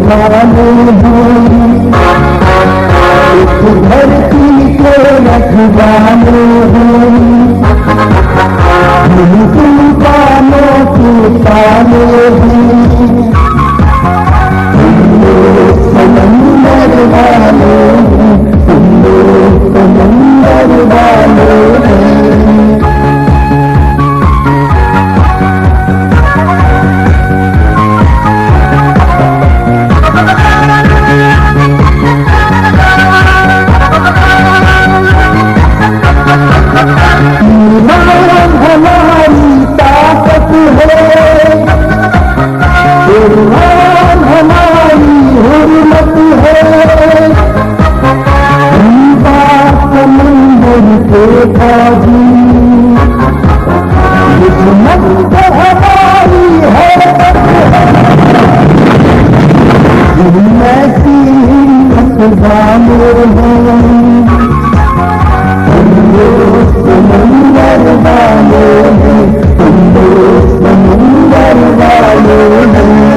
والے ہیں، اس دھرتی کے رکھوانے ہیں، تم کانوں کے تالے ہیں، سمندر والے ہیں، سمندر والے ہیں۔ ہماری طاقت ہے، ایمان ہماری حرمت ہے، سمندر کے فوجی دشمن ہماری حرمت ایسی ہمت والے ہیں، سمندر والے ہیں، سمندر والے ہیں۔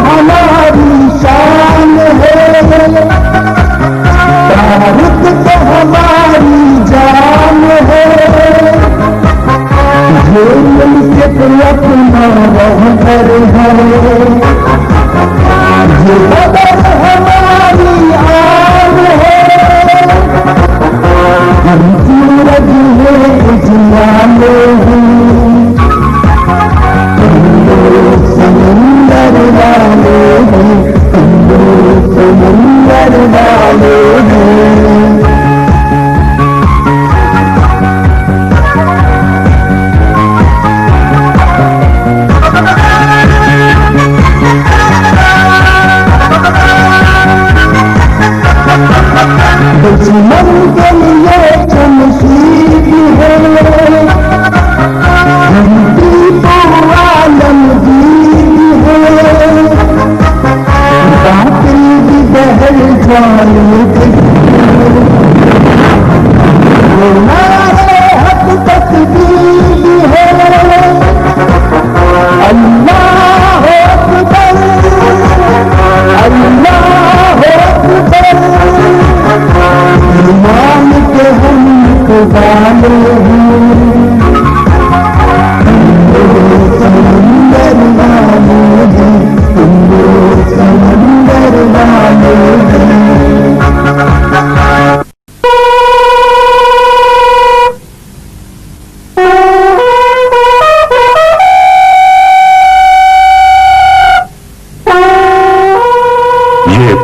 ہماری شان ہے، تاریخ تو ہماری جان ہے، یہ ملک اپنا رہبر ہے، یہ بدر ہماری آن ہے، ہم سورج ہے اجلالے ہیں، سمندر والے ہیں، سمندر والے ہیں۔ دشمن کے لیے جمشید ہے، ہندی تو عالمگیر ہے، باطل بھی بہل جائے، نعرے حق تکبیر ہے، اللہ اکبر، اللہ اکبر، ایمان کے ہم والے ہیں، سمندر والے ہیں، سمندر والے ہیں۔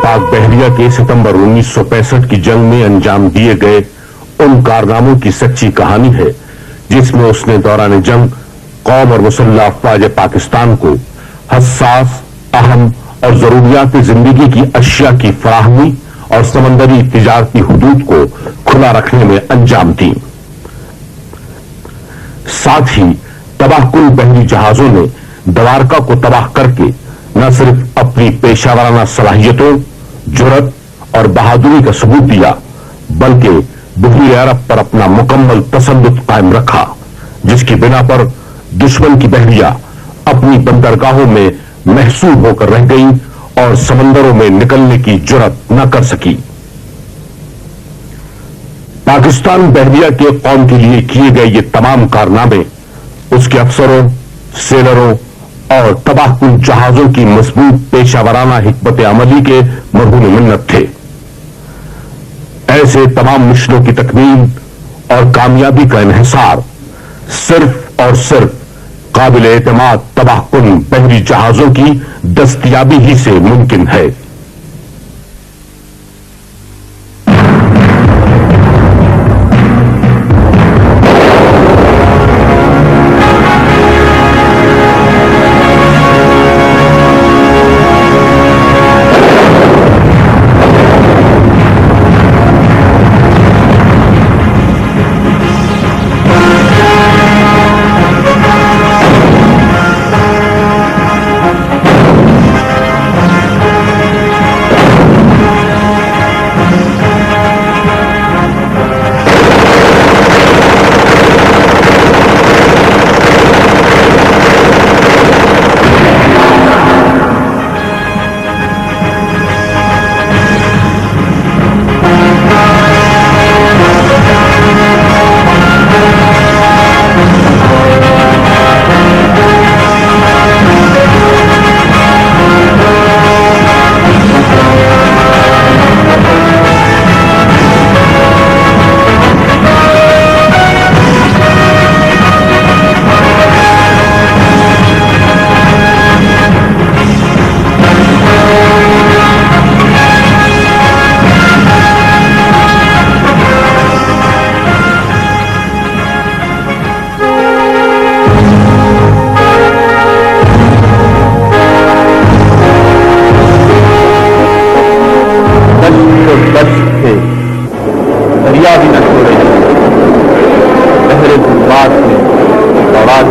پاک بحریہ کے ستمبر 1965 کی جنگ میں انجام دیے گئے ان کارناموں کی سچی کہانی ہے جس میں اس نے دوران جنگ قوم اور مسلح افواج پاکستان کو حساس، اہم اور ضروریات زندگی کی اشیاء کی فراہمی اور سمندری تجارتی حدود کو کھلا رکھنے میں انجام دی۔ ساتھ ہی تباہ کن بحری جہازوں نے دوارکا کو تباہ کر کے نہ صرف اپنی پیشہ ورانہ صلاحیتوں، جرأت اور بہادری کا ثبوت دیا بلکہ بحیر عرب پر اپنا مکمل تسلط قائم رکھا، جس کی بنا پر دشمن کی بحریہ اپنی بندرگاہوں میں محصور ہو کر رہ گئی اور سمندروں میں نکلنے کی جرأت نہ کر سکی۔ پاکستان بحریہ کے قوم کے لیے کیے گئے یہ تمام کارنامے اس کے افسروں، سیلروں اور تباہ کن جہازوں کی مضبوط پیشہ ورانہ حکمت عملی کے مرہون منت تھے۔ ایسے تمام مشنوں کی تکمیل اور کامیابی کا انحصار صرف اور صرف قابل اعتماد تباہ کن بحری جہازوں کی دستیابی ہی سے ممکن ہے۔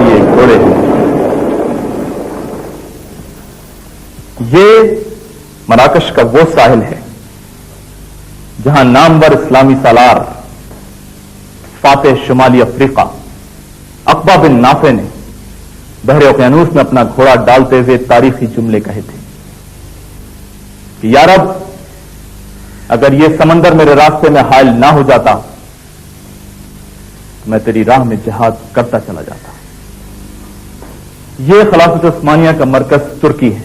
یہ گھوڑے ہیں. یہ مراکش کا وہ ساحل ہے جہاں نامور اسلامی سالار فاتح شمالی افریقہ عقبہ بن نافع نے بحر اوقیانوس میں اپنا گھوڑا ڈالتے ہوئے تاریخی جملے کہے تھے کہ یا رب، اگر یہ سمندر میرے راستے میں حائل نہ ہو جاتا تو میں تیری راہ میں جہاد کرتا چلا جاتا. یہ خلافت عثمانیہ کا مرکز ترکی ہے،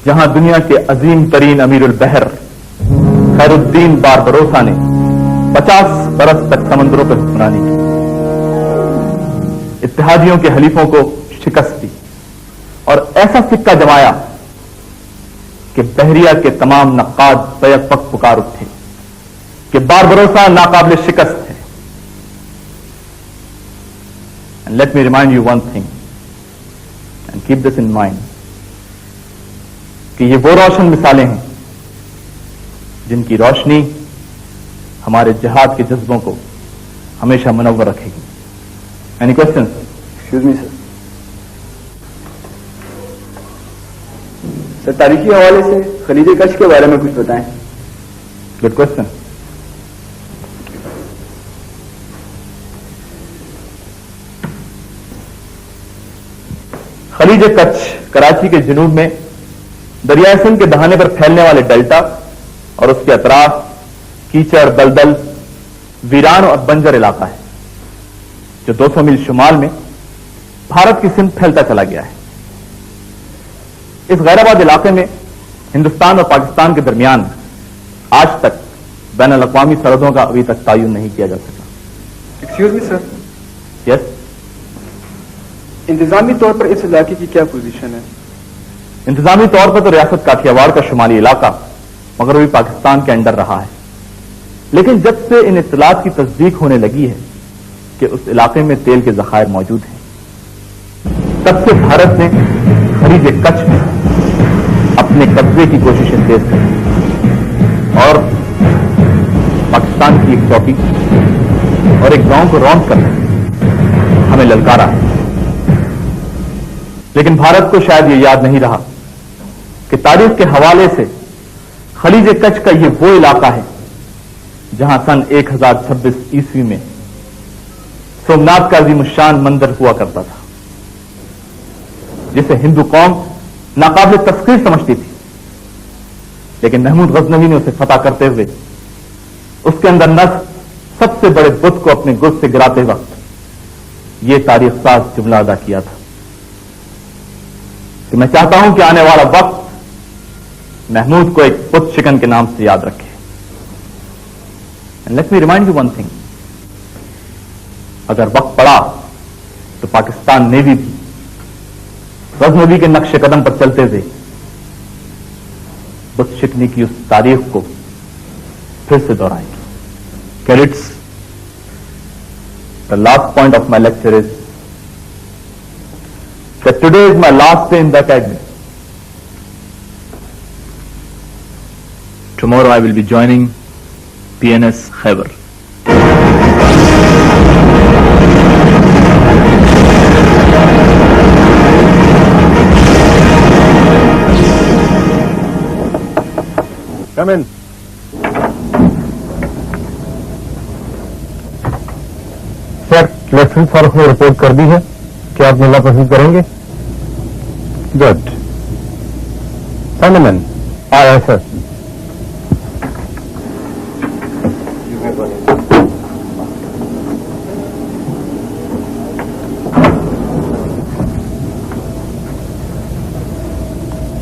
جہاں دنیا کے عظیم ترین امیر البحر خیر الدین باربروسا نے 50 برس تک سمندروں پر حکمرانی کی، اتحادیوں کے حلیفوں کو شکست دی اور ایسا سکہ جمایا کہ بحریہ کے تمام نقاد بیک وقت پکار اٹھے کہ باربروسا ناقابل شکست ہے. And let me remind you one thing and keep this in mind کہ یہ وہ روشن مثالیں ہیں جن کی روشنی ہمارے جہاد کے جذبوں کو ہمیشہ منور رکھے گی. Any questions? ایکسکیوز می سر. سر تاریخی حوالے سے خلیج کچھ کے بارے میں کچھ بتائیں. Good question. خلیج کچھ کراچی کے جنوب میں دریائے سندھ کے دہانے پر پھیلنے والے ڈیلٹا اور اس کے اطراف کیچڑ، دلدل، ویران اور بنجر علاقہ ہے جو 200 میل شمال میں بھارت کی سمت پھیلتا چلا گیا ہے. اس غیر آباد علاقے میں ہندوستان اور پاکستان کے درمیان آج تک بین الاقوامی سرحدوں کا ابھی تک تعین نہیں کیا جا سکا. ایکسکیوز می سر. یس. انتظامی طور پر اس علاقے کی کیا پوزیشن ہے؟ انتظامی طور پر تو ریاست کاٹھیاواڑ کا شمالی علاقہ مغربی پاکستان کے انڈر رہا ہے، لیکن جب سے ان اطلاعات کی تصدیق ہونے لگی ہے کہ اس علاقے میں تیل کے ذخائر موجود ہیں، تب سے بھارت نے خلیج کچھ میں اپنے قبضے کی کوششیں تیز کی اور پاکستان کی ایک چوکی اور ایک گاؤں کو رونق کر ہمیں للکارا ہے. لیکن بھارت کو شاید یہ یاد نہیں رہا کہ تاریخ کے حوالے سے خلیج کچھ کا یہ وہ علاقہ ہے جہاں سن 1026 عیسوی میں سومناتھ کا عظیم الشان مندر ہوا کرتا تھا، جسے ہندو قوم ناقابل تسخیر سمجھتی تھی، لیکن محمود غزنوی نے اسے فتح کرتے ہوئے اس کے اندر نصب سب سے بڑے بت کو اپنے گرد سے گراتے وقت یہ تاریخ ساز جملہ ادا کیا تھا کہ میں چاہتا ہوں کہ آنے والا وقت محمود کو ایک بت شکن کے نام سے یاد رکھے. And let me remind you one thing. اگر وقت پڑا تو پاکستان نیوی بھی غزنوی کے نقش قدم پر چلتے ہوئے بت شکنی کی اس تاریخ کو پھر سے دہرائیں گے. Cadets, the last point of my lecture is that today is my last day in the academy. Tomorrow I will be joining PNS Khyber. Come in. Sir lieutenant Farooq نے رپورٹ کر دی ہے کہ آپ ملا پسند کریں گے. Good. سینڈمین آیا سر.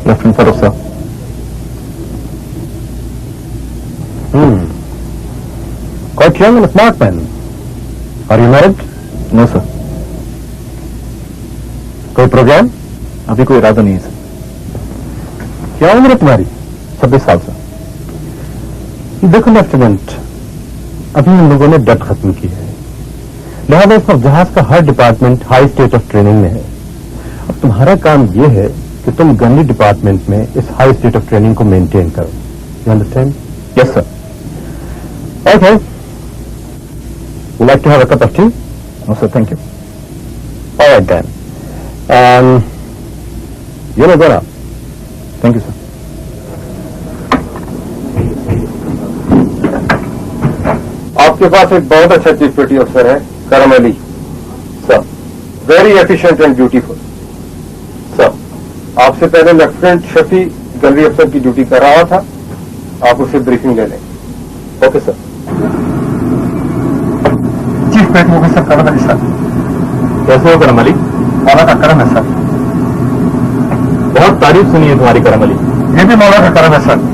لیفٹنٹ فاروق صاحب. Quite young and smart man. Are you married? نو سر. کوئی پروگرام؟ ابھی کوئی ارادہ نہیں ہے سر. کیا عمر ہے تمہاری؟ 26 سال سر. دیکھو لیفٹیننٹ، ابھی ہم لوگوں نے ڈٹ ختم کی ہے، لہٰذا اس وقت جہاز کا ہر department high state of training میں ہے. اب تمہارا کام یہ ہے کہ تم گنی ڈپارٹمنٹ میں اس ہائی اسٹیٹ آف ٹریننگ کو مینٹین کرو. You understand? Yes sir. Okay. Would like to have a cup of tea? No sir, thank you. All right then. You know what? Thank you sir. आपके पास एक बहुत अच्छा chief पेटी अफसर है, करम Ali. Sir, very efficient and beautiful. Sir, आपसे पहले लेफ्टिनेंट शफी गैलरी अफसर की ड्यूटी कर रहा था. आप उससे ब्रीफिंग ले लें. Okay sir. चीफ पेटी ऑफिसर करम अली सर. कैसे हो करम अली? मौला का करम है सर. बहुत तारीफ सुनी है तुम्हारी करम अली. ये भी मौला का करम है sir.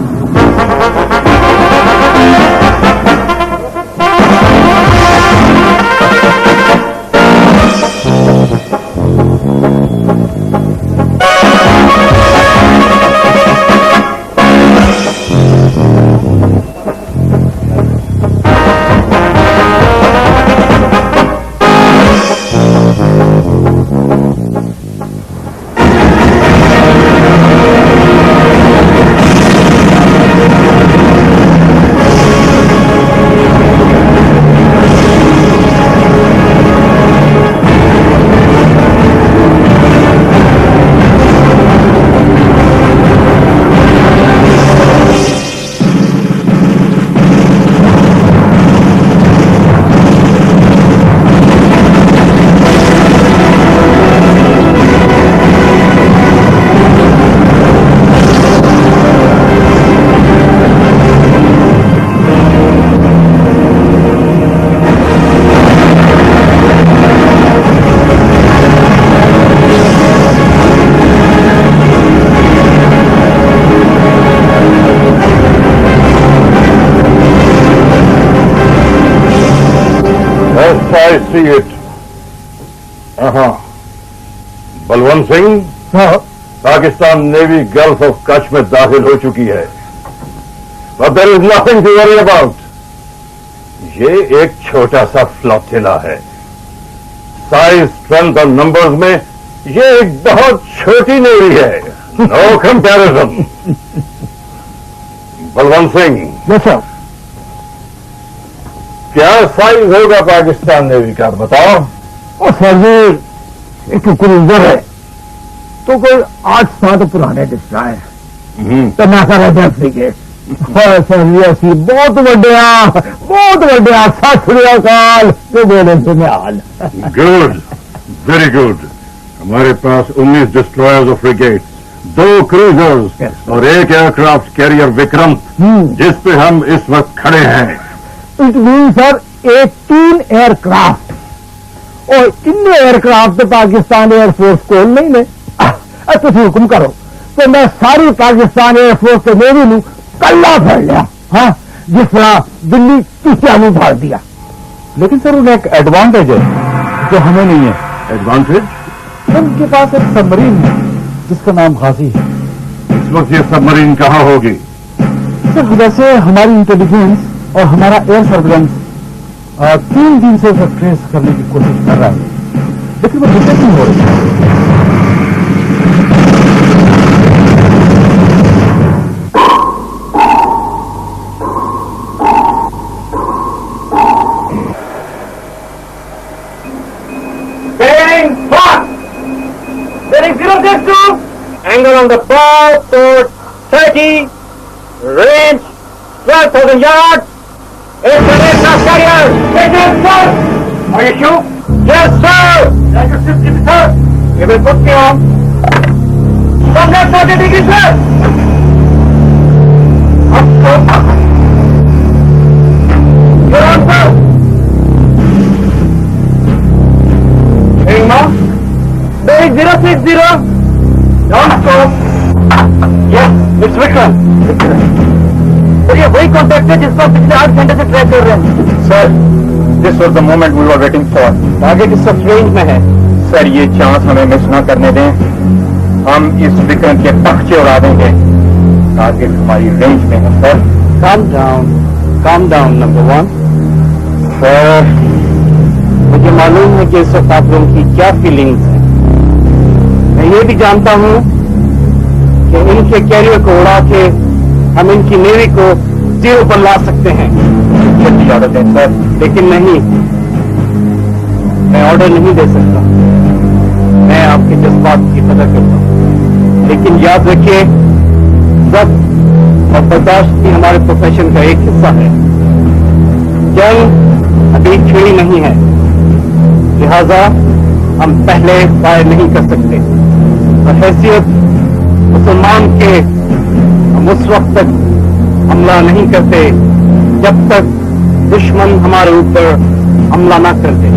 I see it. Balwant Singh, Pakistan navy gulf of Kutch में दाखिल हो चुकी है. But there is nothing to worry about. ये एक छोटा सा फ्लोटिला है. साइज, स्ट्रेंथ और नंबर्स में ये एक बहुत छोटी नेवी है. No comparison. Balwant Singh, yes sir. क्या साइज होगा पाकिस्तान नेवी का, बताओ. और सर जी, एक क्रूजर है तो कोई 8 साल पुराने दिखता है. तो मैं कर रहा फ्रिगेट. सर जी असी बहुत वड्डे सत श्री अकाल जो बोले सुने हाल. Good, very good. हमारे पास 19 डिस्ट्रॉयर्स और फ्रिगेट्स, 2 क्रूजर्स और 1 एयरक्राफ्ट कैरियर विक्रम, जिस पे हम इस वक्त खड़े हैं. It mean sir 18 aircraft. और इन्ने एयरक्राफ्ट तो पाकिस्तान एयरफोर्स को नहीं ने. तुम हुक्म करो तो मैं सारी पाकिस्तान एयरफोर्स के नेवी नू कल्ला फड़ लिया. हाँ, जिस तरह दिल्ली चुटिया में फाड़ दिया. लेकिन सर उन्हें एक एडवांटेज है जो हमें नहीं है. एडवांटेज? उनके पास एक सबमरीन है जिसका नाम गाजी है. इस वक्त ये सबमरीन कहाँ होगी? सर वैसे हमारी इंटेलिजेंस और हमारा एयर सर्विलेंस 3 दिन से उसे ट्रेस करने की कोशिश कर रहा है, लेकिन वो डिटेक्ट नहीं हो रही है. Angle on the bow, port 30, range 12,000 yards. It's an aircraft carrier. Take it, sir. Are you sure? Yes, sir. That's your 50, sir. You will put me on. From that 40 degrees, sir. Up. You're on, sir. Heading now. Bearing 060. Don't stop. Yes, it's Vikram. Sir ये वही contract है जिसको पिछले 8 घंटे से track कर रहे हैं. Sir, this was the moment we were waiting for. Target is sub range में है. सर ये चांस हमें मिस ना करने दें. हम इस विक्रम के पक्षे उड़ा देंगे. टारगेट हमारी रेंज में है. Sir calm down number 1. Sir मुझे मालूम है कि इस वक्त आप लोगों की क्या फीलिंग्स है. मैं ये भी जानता हूं कि इनके कैरियर को उड़ा के हम इनकी नेवी को 0 पर ला सकते हैं. जल्दी ऑर्डर दें सर. लेकिन नहीं, मैं ऑर्डर नहीं दे सकता. याद रखिए, जब और बर्दाश्त भी हमारे प्रोफेशन का एक हिस्सा है। जंग अभी छिड़ी नहीं है, लिहाजा हम पहले फायर नहीं कर सकते। और हैसियत मुसलमान के हम उस वक्त तक हमला नहीं करते जब तक दुश्मन हमारे ऊपर हमला न कर दे।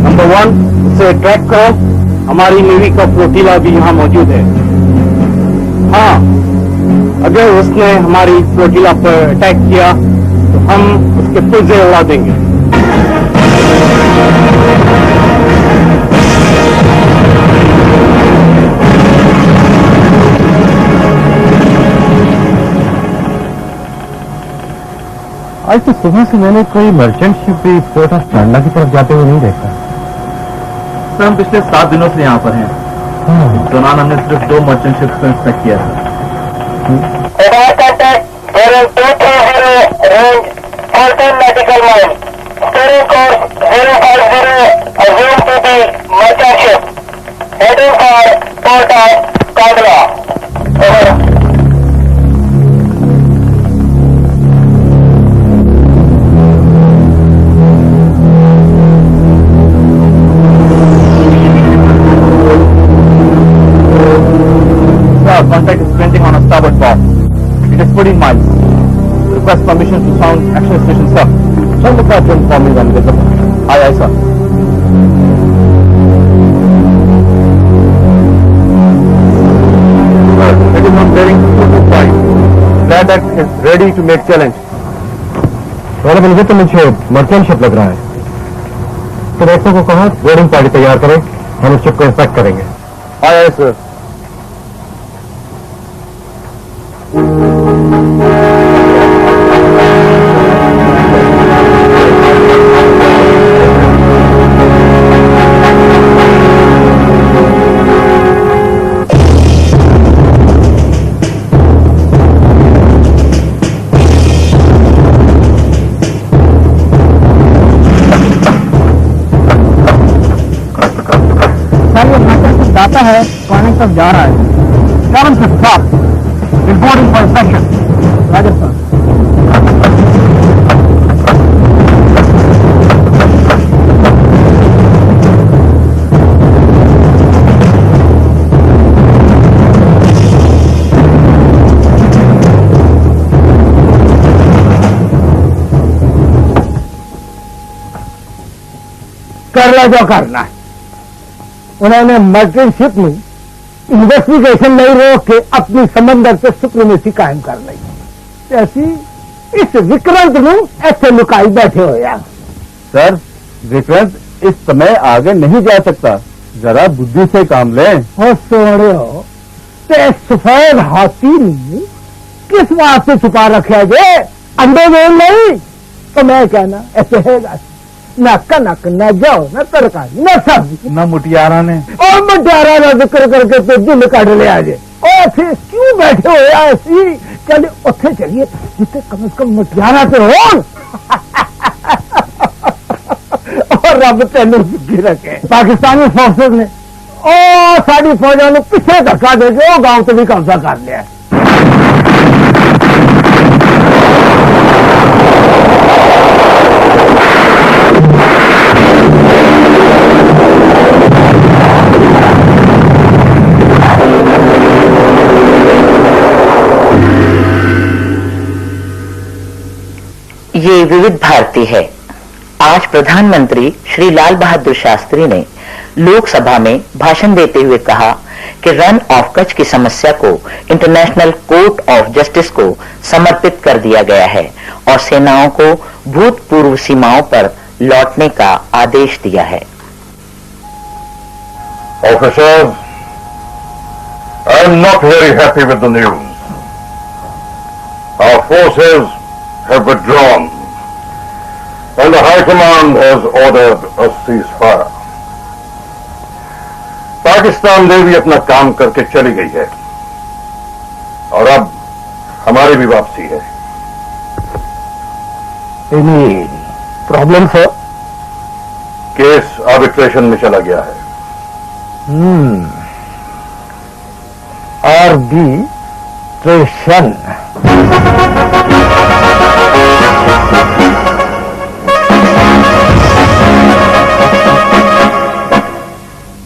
नंबर 1, उसे ट्रैक करो। हमारी नेवी का फ्लोटिला भी यहाँ मौजूद है। हाँ, अगर उसने हमारी फ्लोटिला पर अटैक किया तो हम उसके पुर्जे उड़ा देंगे। आज तो सुबह से मैंने कोई मर्चेंट शिप भी पोर्ट ऑफ टांडा की तरफ जाते हुए नहीं देखा। सर, हम पिछले 7 दिनों से यहाँ पर हैं। इस दौरान हमने सिर्फ 2 मर्चेंट शिप्स को इंस्पेक्ट किया था। Nautical mile. Steering course 050, assumed to be merchant ship. Heading for port of Kandla. Over. Sir, contact is printing on a starboard bow. It is 14 miles. Request permission to sound action station, sir. Tell the captain for me when visible. Aye, aye, sir. Sir, it is on bearing 225. Land Act is ready to make challenge. थोड़ा मिल तो मुझे merchant ship लग रहा है। तो दोस्तों को कहा बोर्डिंग पार्टी तैयार करें, हम उस शिप को इंस्पेक्ट करेंगे। Aye, aye, sir. दाता है, पानी तक जा रहा है। Cabin to stop. Reporting for inspection. Rajasthan. कर लो जो करना है। उन्होंने मर्चेंट शिप में इन्वेस्टिगेशन नहीं रोक के अपनी समंदर से सुप्रीमेसी कायम कर ली। ऐसी इस विक्रांत ਨੂੰ ऐसे लुकाई बैठे हो यार। सर, विक्रांत इस समय आगे नहीं जा सकता, जरा बुद्धि से काम लें। हो सोड़े हो ते सफेद हाथी ने किस वास्ते छुपा रखा जे? अंडे देन नहीं तो मैं कहना ऐसे है ना कनक न जाओ न तरकारी न सब्जी न मुटियारा ने और मुटियारा ना जिक्र करके तो दिल कट लिया जे। और फिर क्यों बैठे हो ऐसी? चलिए उठे चलिए जिसे कम से कम मुटियारा तो हो। और रब तेन सुखी रखे। पाकिस्तानी फोर्सेस ने और साड़ी फौजा ने पीछे धक्का देके वो गांव से भी कब्जा कर लिया। ये विविध भारती है। आज प्रधानमंत्री श्री लाल बहादुर शास्त्री ने लोकसभा में भाषण देते हुए कहा कि रन ऑफ कच्छ की समस्या को इंटरनेशनल कोर्ट ऑफ जस्टिस को समर्पित कर दिया गया है और सेनाओं को भूतपूर्व सीमाओं पर लौटने का आदेश दिया है। Officers, I am not very happy with the news. Our forces have withdrawn and the High Command has ordered a ceasefire. Pakistan navy अपना काम करके चली गई है और अब हमारी भी वापसी है। Any problem sir? Case arbitration में चला गया है। आर्बिट्रेशन।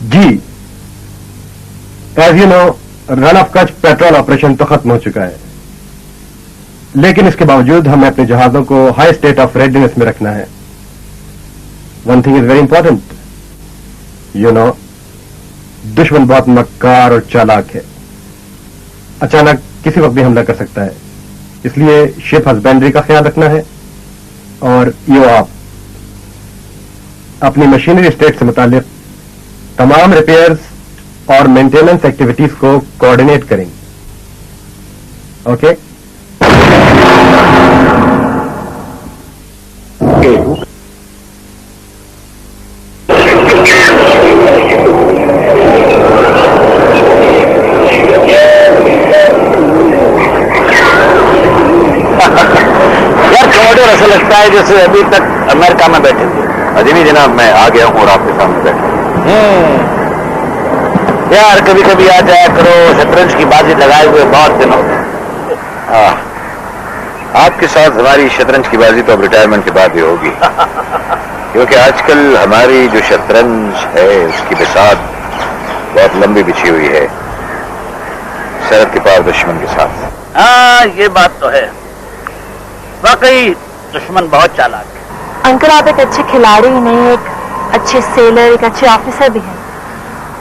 जी, as you know, Rann of Kutch patrol operation तो खत्म हो चुका है, लेकिन इसके बावजूद हमें अपने जहाजों को हाई स्टेट ऑफ रेडीनेस में रखना है। One thing is very important, you know, दुश्मन बहुत मक्कार और चालाक है, अचानक किसी वक्त भी हमला कर सकता है, इसलिए शिप हस्बेंड्री का ख्याल रखना है। और यो आप अपनी मशीनरी स्टेट से मुतालिक तमाम रिपेयर्स और मेंटेनेंस एक्टिविटीज को कोऑर्डिनेट करेंगे। ओके? ऐसा लगता है जैसे अभी तक अमेरिका में बैठे थे। अजीमी जनाब, मैं आ गया हूँ और आपके सामने बैठा। यार कभी कभी आ जाया करो, शतरंज की बाजी लगाए हुए बहुत दिन हो गए। आपके साथ हमारी शतरंज की बाजी तो अब रिटायरमेंट के बाद ही होगी, क्योंकि आजकल हमारी जो शतरंज है उसकी बिसात बहुत लंबी बिछी हुई है सरहद के पार दुश्मन के साथ। हाँ, ये बात तो है, वाकई दुश्मन बहुत चालाक है। अंकल, आप एक अच्छे खिलाड़ी ही नहीं, एक अच्छे सेलर, एक अच्छे ऑफिसर भी हैं।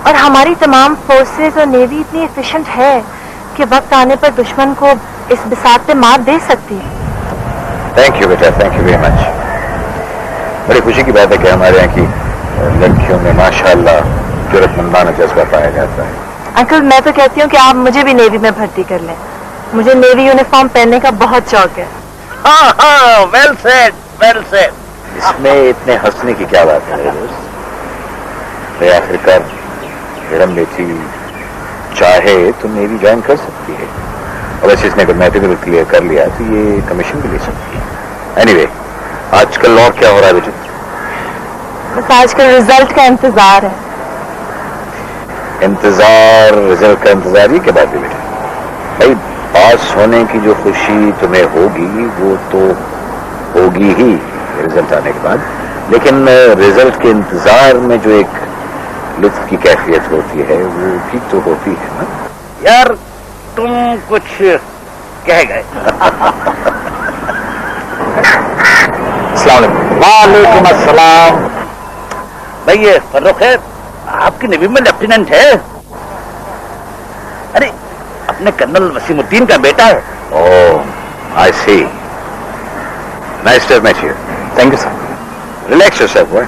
और हमारी तमाम फोर्सेस और नेवी इतनी एफिशिएंट है कि वक्त आने पर दुश्मन को इस बिसात पे मात दे सकती है। थैंक यू बेटा, थैंक यू वेरी मच। बड़ी खुशी की बात है कि हमारे यहाँ की लड़कियों में माशाअल्लाह जरूरतमंदाना जज्बा पाया जाता है। अंकल, मैं तो कहती हूँ कि आप मुझे भी नेवी में भर्ती कर लें, मुझे नेवी यूनिफॉर्म पहनने का बहुत शौक है। हाँ हाँ, वेल सेड, वेल सेड। इसमें इतने हंसने की क्या बात है मेरे दोस्त? तो आखिरकार हिरम बेटी चाहे तो नेवी ज्वाइन कर सकती है, और वैसे इसने अगर मेडिकल क्लियर कर लिया तो ये कमीशन भी ले सकती है। एनीवे, आजकल और क्या हो रहा है बेटे? बस आजकल रिजल्ट का इंतजार है। इंतजार, रिजल्ट का इंतजार, ये क्या बात है बेटा? भाई, पास होने की जो खुशी तुम्हें होगी वो तो होगी ही रिजल्ट आने के बाद, लेकिन रिजल्ट के इंतजार में जो एक लुत्फ की कैफियत होती है वो भी तो होती है ना यार। तुम कुछ कह गए। वालेकुम अस्सलाम। भाई, ये फर्रुख है, आपकी नेवी में लेफ्टिनेंट है। अरे, अपने कर्नल वसीमुद्दीन का बेटा है। Oh, I see. Nice to meet you. Thank you sir. Relax yourself, boy,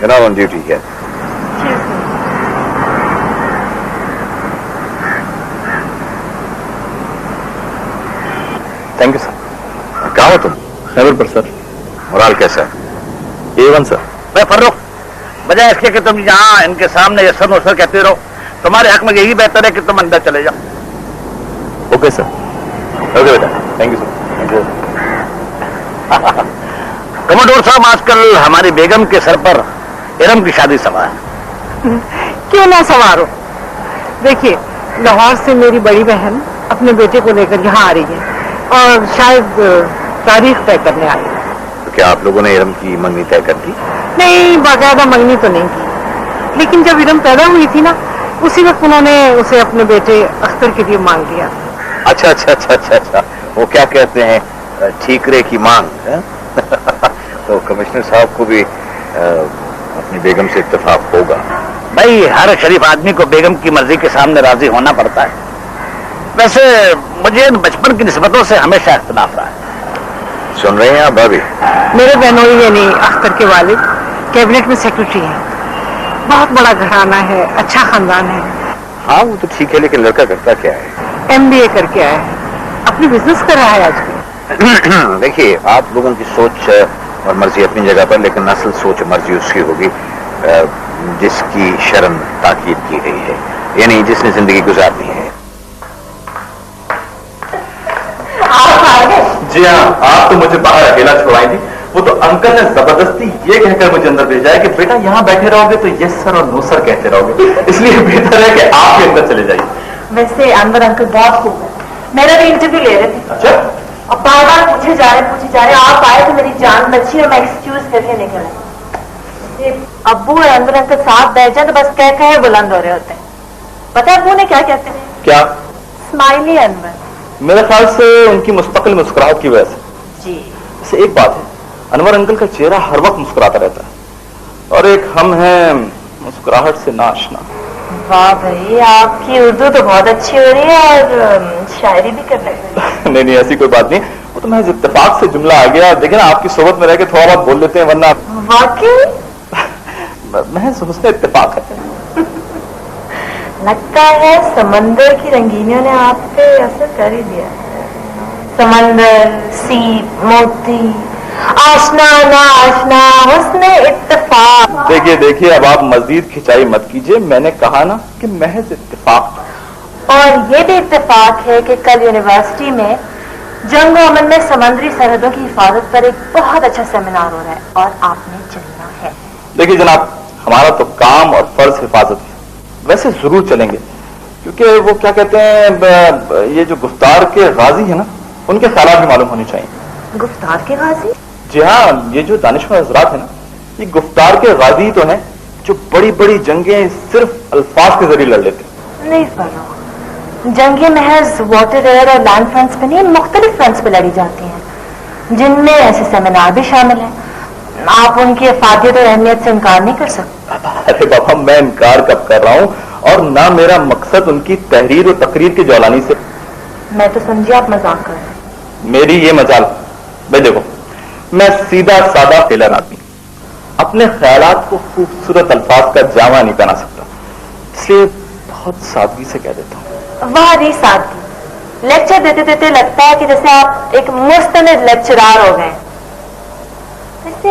you are on duty here. Thank you sir. कहाँ हो तुम? खैबर पर सर। मोराल कैसा? A1 sir. भाई फर्रुख, बजाय इसके कि तुम यहाँ इनके सामने ये सर नौसर कहते रहो, तुम्हारे हक में यही बेहतर है कि तुम अंदर चले जाओ। Okay sir. ओके बेटा, thank you sir. Thank you. Commodore साहब, आजकल हमारी बेगम के सर पर इरम की शादी सवार है। क्यों ना सवारो। देखिए, लाहौर से मेरी बड़ी बहन अपने बेटे को लेकर यहाँ आ रही है और शायद तारीख तय करने आई है। तो क्या आप लोगों ने इरम की मंगनी तय कर दी? नहीं, बाकायदा मंगनी तो नहीं की, लेकिन जब इरम पैदा हुई थी ना, उसी वक्त उन्होंने उसे अपने बेटे अख्तर के लिए मांग लिया। अच्छा अच्छा अच्छा अच्छा अच्छा, वो क्या कहते हैं, ठीकरे की मांग है? तो कमिश्नर साहब को भी अपनी बेगम से इत्तेफाक होगा। भाई, हर शरीफ आदमी को बेगम की मर्जी के सामने राजी होना पड़ता है। वैसे मुझे बचपन की निस्बतों से हमेशा इख्तिलाफ रहा है। सुन रहे हैं आप भाभी? मेरे बहनोई यानी अख्तर के वालिद कैबिनेट में सेक्रेटरी हैं, बहुत बड़ा घराना है, अच्छा खानदान है। हाँ, वो तो ठीक है, लेकिन लड़का करता क्या है? MBA करके आया है, अपनी बिजनेस कर रहा है आजकल। देखिए, आप लोगों की सोच और मर्जी अपनी जगह पर, लेकिन असल सोच और मर्जी उसकी होगी जिसकी शर्म ताकीद की गई है, यानी जिसने जिंदगी गुजारनी है। जी हाँ, आप तो मुझे बाहर अकेला छोड़ाई थी, वो तो अंकल ने जबरदस्ती ये कहकर मुझे अंदर भेजा है कि बेटा यहाँ बैठे रहोगे तो यस सर और नो सर कहते रहोगे, इसलिए बेहतर है कि आप ही अंदर चले जाइए। वैसे अनवर अंकल बहुत खूब है, मेरा भी इंटरव्यू ले रहे थे। अच्छा, अब बार बार पूछे जा रहे आप आए तो मेरी जान बची और मैं एक्सक्यूज करके निकल आई। ये अब्बू और अनवर अंकल साथ बैठ जाए तो बस कह कहे बुलंद हो रहे होते हैं। पता है अब्बू ने क्या कहते हैं? क्या? स्माइली अनवर। मेरे ख्याल से उनकी मुस्तकिल मुस्कुराहट की वजह से। जी। वैसे एक बात है, अनवर अंकल का चेहरा हर वक्त मुस्कुराता रहता है और एक हम हैं मुस्कुराहट से नाशना। वाह भाई, आपकी उर्दू तो बहुत अच्छी हो रही है और शायरी भी कर रहे हैं। नहीं, ऐसी कोई बात नहीं, वो तो महज इत्तेफाक से जुमला आ गया। देखिए ना, आपकी सोबत में रह के थोड़ा बहुत बोल लेते हैं, वरना वाकई महज हुस्न इत्तेफाक है। लगता है समंदर की रंगीनियों ने आप पे असर कर ही दिया। समंदर, सीप, मोती, आशना ना आशना, हुस्न इत्तेफाक। देखिए, अब आप मजीद खिंचाई मत कीजिए। मैंने कहा ना कि महज इत्तेफाक। और ये भी इत्तेफाक है कि कल यूनिवर्सिटी में जंग और अमन में समुद्री सरहदों की हिफाजत पर एक बहुत अच्छा सेमिनार हो रहा है और आपने चलना है। देखिए जनाब, हमारा तो काम और फर्ज हिफाजत है, वैसे जरूर चलेंगे, क्योंकि वो क्या कहते हैं, ये जो गुफ्तार के गाजी है ना, उनके ख्याल भी मालूम होने चाहिए। गुफ्तार के गाजी? जी हाँ, ये जो दानिशवर हजरात है ना, ये गुफ्तार के गाजी तो हैं जो बड़ी बड़ी जंगें सिर्फ अल्फाज के जरिए लड़ लेते हैं। नहीं फरो, जंगें महज वाटर, एयर और लैंड फ्रंट्स पे नहीं, मुख्तलिफ फ्रंट्स पे लड़ी जाती हैं, जिनमें ऐसे सेमिनार भी शामिल हैं। आप उनकी अफादियत और अहमियत से इनकार नहीं कर सकते। अरे बाबा, मैं इनकार कब कर रहा हूँ, और ना मेरा मकसद उनकी तहरीर और तकरीर की जौलानी से। मैं तो समझी आप मजाक कर रहे हैं। मेरी ये मजाल भाई, देखो मैं सीधा सादा टेलर आदमी, अपने ख्यालात को खूबसूरत अल्फाज का जामा नहीं पहना सकता, इसलिए बहुत सादगी से कह देता हूँ। वाह री सादगी, लेक्चर देते देते लगता है कि जैसे आप एक मुस्तनद लेक्चरार हो गए। वैसे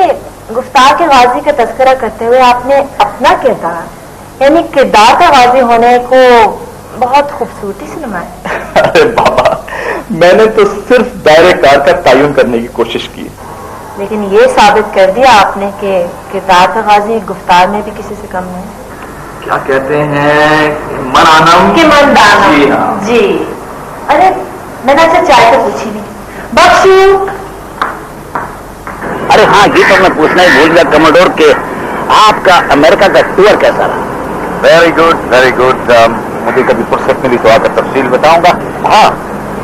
गुफ्तार के गाजी का तस्करा करते हुए आपने अपना किरदार, यानी किरदार का गाजी होने को बहुत खूबसूरती से नुमाया। अरे बाबा, मैंने तो सिर्फ दायरे कार का तयन करने की कोशिश की, लेकिन ये साबित कर दिया आपने कि किरदार का गाजी गुफ्तार में भी किसी से कम नहीं। क्या कहते हैं, मनानम कि मनदानम। जी हाँ। जी। अरे मैंने आपसे चाय तो पूछी नहीं। बख्शू। अरे हाँ, ये तो मैं पूछना ही भूल गया कमोडोर के, आपका अमेरिका का टूर कैसा रहा? Very good, very good. मुझे कभी फुर्सत मिली तो आकर तफसील बताऊंगा। हाँ,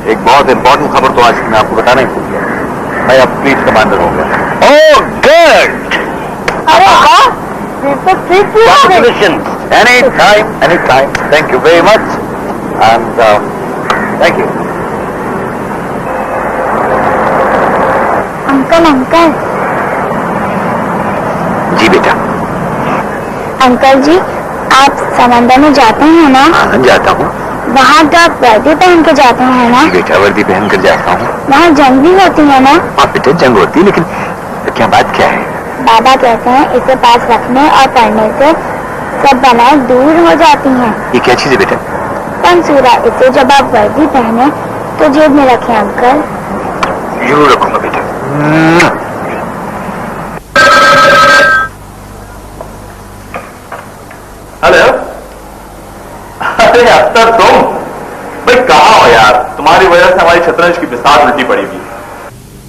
एक बहुत इंपॉर्टेंट खबर तो आज मैं आपको बताना ही भूल गया, मैं अब फ्लीट कमांडर हो गया। Oh good. अरे वाह, Congratulations. Any time, thank you very much and thank you. Uncle जी बेटा। अंकल जी, आप समंदर में जाते हैं ना? हाँ, जाता हूँ। वहाँ तो आप वर्दी पहन के जाते हैं ना? बेटा, वर्दी पहन कर जाता हूँ। वहाँ जंग भी होती है ना? हाँ बेटा, जंग होती है, लेकिन क्या बात क्या है? बाबा कहते हैं इसे पास रखने और पढ़ने से सब बलाएं दूर हो जाती हैं। ये क्या चीज है बेटा? मंसूरा, इसे जब आप वर्दी पहने तो जेब में रखें अंकल। जरूर रखूंगा बेटा। हेलो, अरे अख्तर तुम भाई कहाँ हो यार? तुम्हारी वजह से हमारी शतरंज की बिसात उल्टी पड़ेगी।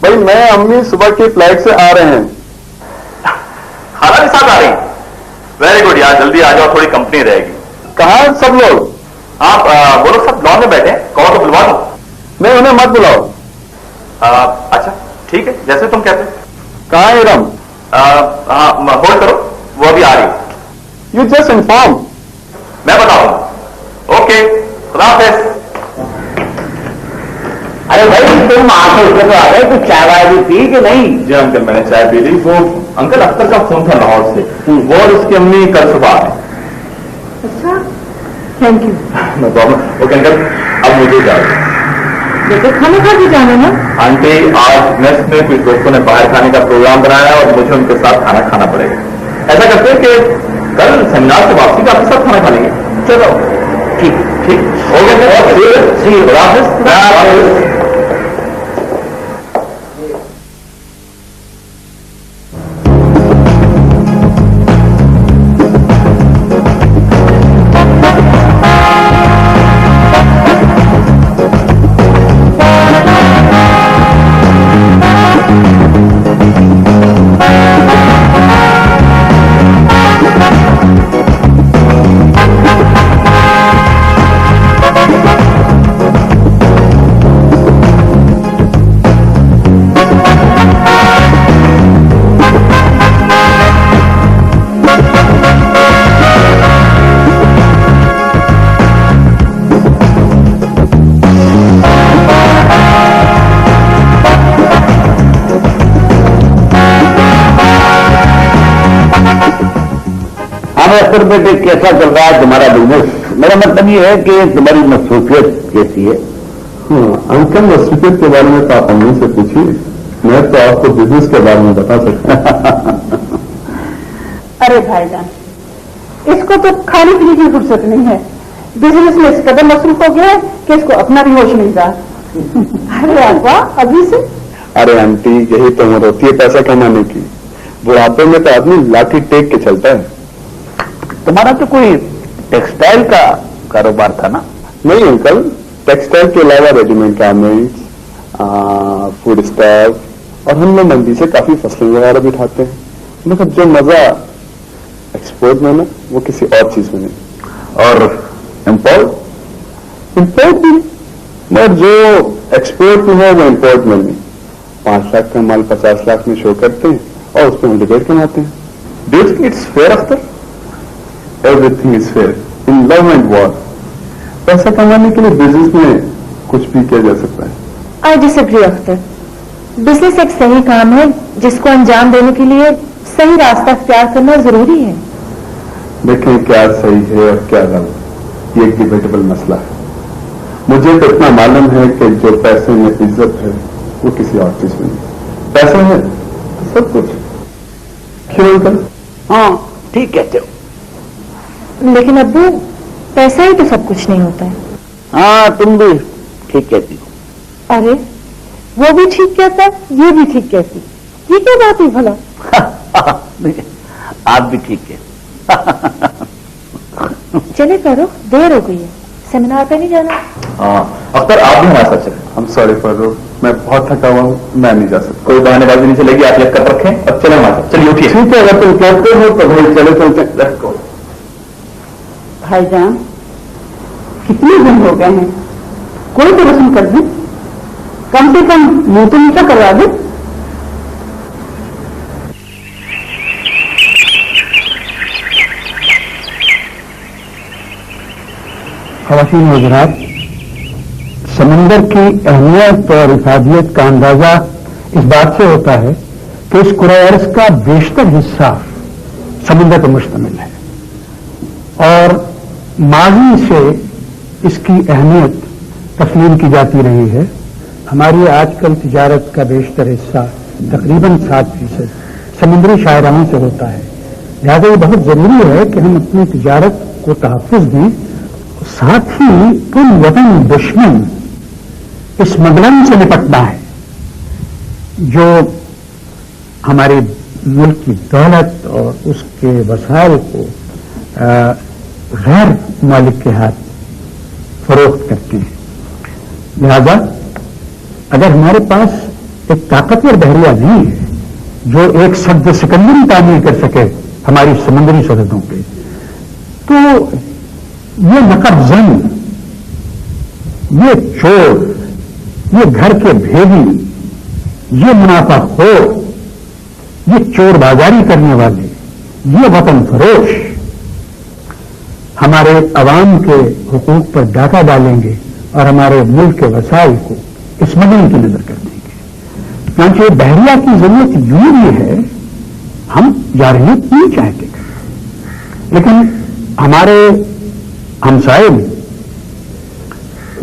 भाई मैं अम्मी सुबह के फ्लाइट से आ रहे हैं। खाना भी साथ आ रही? वेरी गुड यार, जल्दी आ जाओ, थोड़ी कंपनी रहेगी। कहाँ सब लोग? आप वो लोग सब लॉन में बैठे हैं, कहो तो बुलवा दो। नहीं, उन्हें मत बुलाओ। अच्छा ठीक है, जैसे तुम कहते हो। कहाँ है रम? होल्ड करो, वो अभी आ रही है। You just inform. मैं बताऊंगा। ओके, खुदा हाफिज। अरे भाई, तुम आंखें उठे तो आ गए, कुछ चाय वाय भी पी कि नहीं? जी अंकल, मैंने चाय पी ली। वो अंकल अख्तर का फोन था लाहौर से, वो और उसकी अम्मी कल सुबह आए। अच्छा, thank you. No problem. Okay uncle, अब मुझे जाओ। बेटे खाना खा के जाना ना? आंटी, आज मेस में कुछ दोस्तों ने बाहर खाने का प्रोग्राम बनाया और मुझे उनके साथ खाना खाना पड़ेगा। ऐसा करते हैं कि कल सेमिनार से वापसी का आपके साथ खाना खा लेंगे। चलो ठीक ठीक हो गया। है अख्तर बेटे, कैसा चल रहा है तुम्हारा बिजनेस? मेरा मतलब ये है कि तुम्हारी मसरूफियत कैसी है? अंकल, मसरूफियत के बारे में तो आप अम्मी से पूछिए, मैं तो आपको बिजनेस के बारे में बता सकता हूँ। अरे भाईजान, इसको तो खाने पीने की फुर्सत नहीं है, बिजनेस में इस कदर मसरूफ हो गया है कि इसको अपना भी होश नहीं रहा। अरे अब्बा, अभी से? अरे आंटी, यही तो उम्र होती है पैसा कमाने की। बुढ़ापे में तो आदमी लाठी टेक के चलता है। तुम्हारा तो कोई टेक्सटाइल का कारोबार था ना? नहीं अंकल, टेक्सटाइल के अलावा रेडीमेड गारमेंट्स, फूड स्टॉक, और हम लोग मंडी से काफी फसलें वगैरह भी उठाते हैं। मतलब जो मजा एक्सपोर्ट में ना, वो किसी और चीज में नहीं। और इंपोर्ट भी, मगर जो एक्सपोर्ट में है वो इंपोर्ट में नहीं। 5 लाख का माल 50 लाख में शो करते हैं और उस पर हम डिबेट कमाते हैं। Do you think it's fair Akhtar? Everything is fair in love and war. पैसा कमाने के लिए बिजनेस में कुछ भी किया जा सकता है। I disagree Akhtar. बिजनेस एक सही काम है जिसको अंजाम देने के लिए सही रास्ता इख्तियार करना जरूरी है। देखें, क्या सही है और क्या गलत, ये एक डिबेटेबल मसला है। मुझे तो इतना मालूम है कि जो पैसे में इज्जत है वो किसी और चीज में नहीं। पैसा है तो सब कुछ। क्यों अंकल? हाँ, ठीक कहते हो। लेकिन अब्बू, पैसा ही तो सब कुछ नहीं होता है। हाँ, तुम भी ठीक कहती हो। अरे वो भी ठीक कहता है, ये भी ठीक कहती, ये क्या बात है भला? आप भी ठीक है। चले फारूक, देर हो गई है, सेमिनार पे नहीं जाना? हाँ अख्तर, आप भी हमारे साथ चलें। हम सॉरी फारूक, मैं बहुत थका हुआ हूँ, मैं नहीं जा सकता। कोई बहानेबाजी नहीं चलेगी, आप लिख कर रखें और चले हमारे साथ। चलिए उठिए। ठीक है, अगर तुम कहते हो तो भाई चले चलते हैं। Let's go. भाईजान, कितने दिन हो गए हैं, कोई तो रस्म कर दे, कम से कम मुंह तो मीठा करवा दे। ख़वातीन हज़रात, समंदर की अहमियत और इफादियत का अंदाजा इस बात से होता है कि इस कुराए अर्ज़ का बेशतर हिस्सा समंदर पर मुश्तमिल है और माज़ी से इसकी अहमियत तस्लीम की जाती रही है। हमारी आजकल तिजारत का बेशतर हिस्सा तकरीबन 7% समुद्री शायरानों से होता है। लिहाजा ये बहुत जरूरी है कि हम अपनी तिजारत को तहफ़्फ़ुज़ दें, साथ ही कुल वतन दुश्मन इस मगरम से निपटना है जो हमारे मुल्क की दौलत और उसके वसाइल को गैर मालिक के हाथ फरोख्त करते हैं। लिहाजा अगर हमारे पास एक ताकतवर बहरिया नहीं है जो एक सद सिकंदरी तामीर कर सके हमारी समुद्री सरहदों पे, तो ये नकब जन, ये चोर, ये घर के भेदी, ये मुनाफाखोर, ये चोर बाजारी करने वाले, ये वतन फरोश हमारे अवाम के हुकूक पर डाका डालेंगे और हमारे मुल्क के वसाइल को स्मगलिंग की नजर कर देंगे। क्योंकि बहरिया की जरूरत यूं भी है, हम जारहियत नहीं चाहते, लेकिन हमारे हमसाए में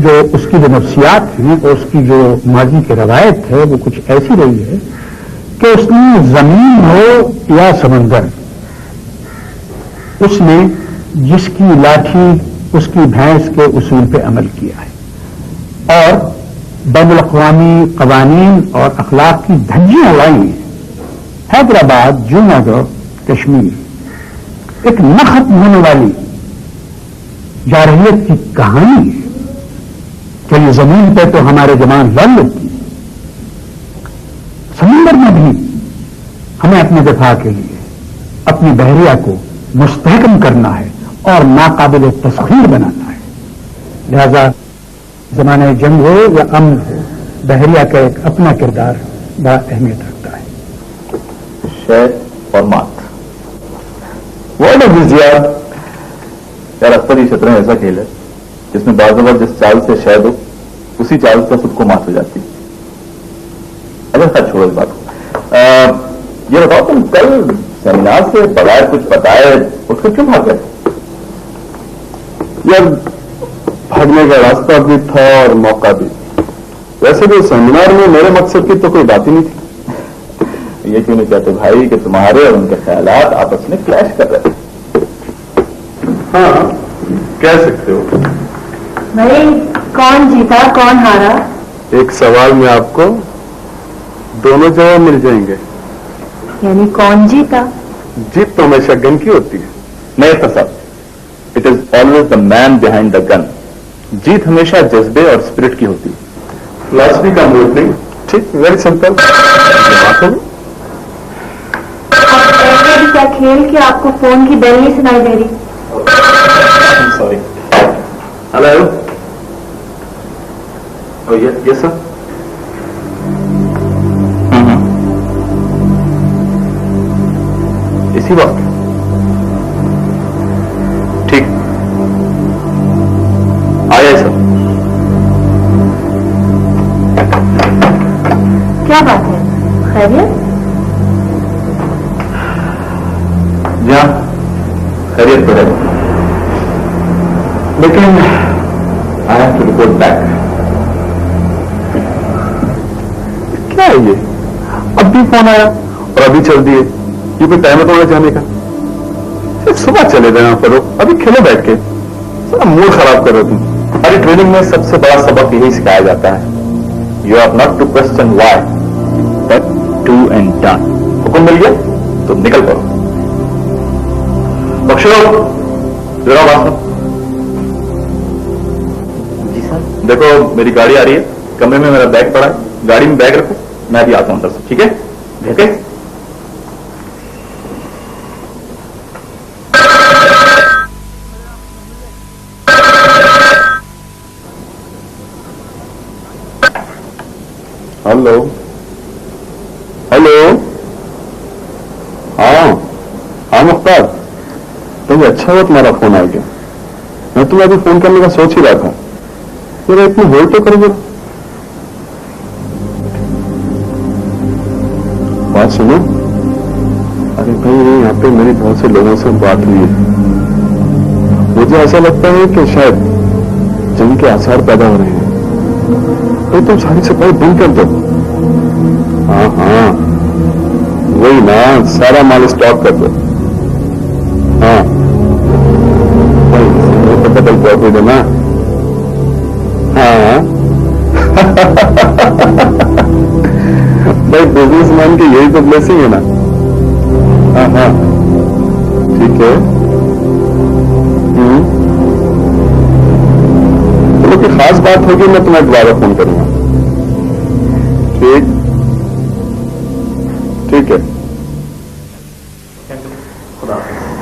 जो उसकी जो नफ्सियात हैं और उसकी जो माजी की रवायत है वो कुछ ऐसी रही है कि उसने जमीन हो या समंदर, उसने जिसकी लाठी उसकी भैंस के उसूल पे अमल किया है और बैनुल-अक़वामी कवानीन और अखलाक की धज्जियां उड़ाई हैं। हैदराबाद, जूनागढ़, कश्मीर एक न खत्म होने वाली जारहियत की कहानी है। चलिए, जमीन पे तो हमारे जवान लड़ लेते हैं, समुद्र में भी हमें अपने दिफा के लिए अपनी बहरिया को मुस्तहकम करना है और नाकाबिल तस्खीर बनाना है। लिहाजा जमाने जंग हो या अमन हो, बहरिया का एक अपना किरदार बड़ा अहमियत रखता है। शेर और मात, वर्ड ऑफ दिस यार अख्तर, ये शतरंज ऐसा खेल है जिसमें बाज़ दफा जिस चाल से शायद हो उसी चाल से खुद को मात हो जाती है। अगर खैर छोड़ो इस बात को। ये बताओ, तुम कल सेमिनार से बगैर कुछ बताए उठ कर क्यों भाग गए? यार भागने का रास्ता भी था और मौका भी। वैसे भी सेमिनार में मेरे मकसद की तो कोई बात ही नहीं थी। ये क्यों नहीं कहते भाई कि तुम्हारे और उनके ख्यालात आपस में क्लैश कर रहे थे? हाँ, कह सकते हो। भाई कौन जीता कौन हारा? एक सवाल में आपको दोनों जवाब मिल जाएंगे। यानी कौन जीता? जीत तो हमेशा गन की होती है। नहीं साहब, it is always the man behind the gun. जीत हमेशा जज्बे और स्पिरिट की होती है। फिलॉसफी का मूड नहीं, ठीक, वेरी सिंपल। बात होगी। ऐसे भी क्या खेल कि आपको फोन की बेल नहीं सुनाई दे रही? सॉरी। हेलो। Yes sir. इसी वक्त ठीक। आया सर। क्या बात है, खैरियत? जी हाँ, खैरियत तो है, लेकिन I have to report back. क्या है ये? अब भी फोन आया और अभी चल दिए। ये कोई टाइम है तुम्हारे जाने का? सिर्फ सुबह चले जाना करो, अभी खेलो बैठ के। सारा मूड खराब करो तुम। हमारी ट्रेनिंग में सबसे बड़ा सबक यही सिखाया जाता है, you have not to question why but do and done. हुक्म मिल गया तो निकल पड़ो। बख्शो जरा बात सुनो। जी सर। देखो मेरी गाड़ी आ रही है, कमरे में मेरा बैग पड़ा है, गाड़ी में बैग रखो, मैं भी आता हूं अंदर से, ठीक है? ओके। Hello hello. हाँ हाँ मुख्तार, तुम्हें अच्छा हुआ तुम्हारा फोन आ गया। मैं तुम्हें अभी फोन करने का सोच ही रहा था। मेरा इतनी होल्ड तो करोगे। बात सुनो। अरे भाई यहाँ पे मेरी बहुत से लोगों से बात हुई है। मुझे ऐसा लगता है कि शायद जंग के आसार पैदा हो रहे हैं। तो तुम सारी सफाई बंद कर दो। हाँ हाँ वही ना, सारा माल स्टॉक कर दो। हाँ भाई तो डबल प्रॉफिट है ना। हाँ भाई बिजनेसमैन की यही तो ब्लेसिंग है ना। हाँ हाँ ठीक है। चलो कोई खास बात होगी मैं तुम्हें दोबारा फोन करूंगा। ठीक ठीक है।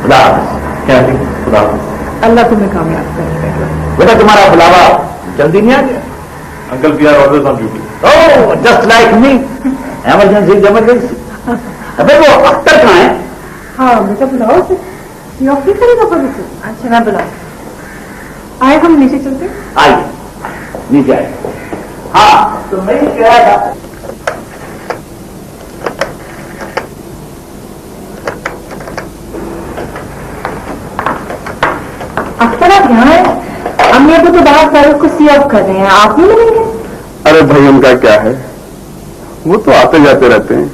खुदा अल्लाह तुम्हें कामयाब करे। बेटा तुम्हारा बुलावा जल्दी नहीं आ गया? Uncle we are always on duty. Oh just like me. Emergency emergency. अबे वो अख्तर कहाँ है? हाँ बेटा बुलाओ उसे, ये ऑफिस करेगा पर उसे। अच्छा मैं बुलाओ। आए हम नीचे चलते? आइए नीचे आए। हाँ तो मैं ही कह रहा था। अख्तर आप यहाँ हैं? अम्मी अबू तो बाहर फारूक को सी ऑफ कर रहे हैं, आप नहीं मिलेंगे? अरे भाई उनका क्या है, वो तो आते जाते रहते हैं।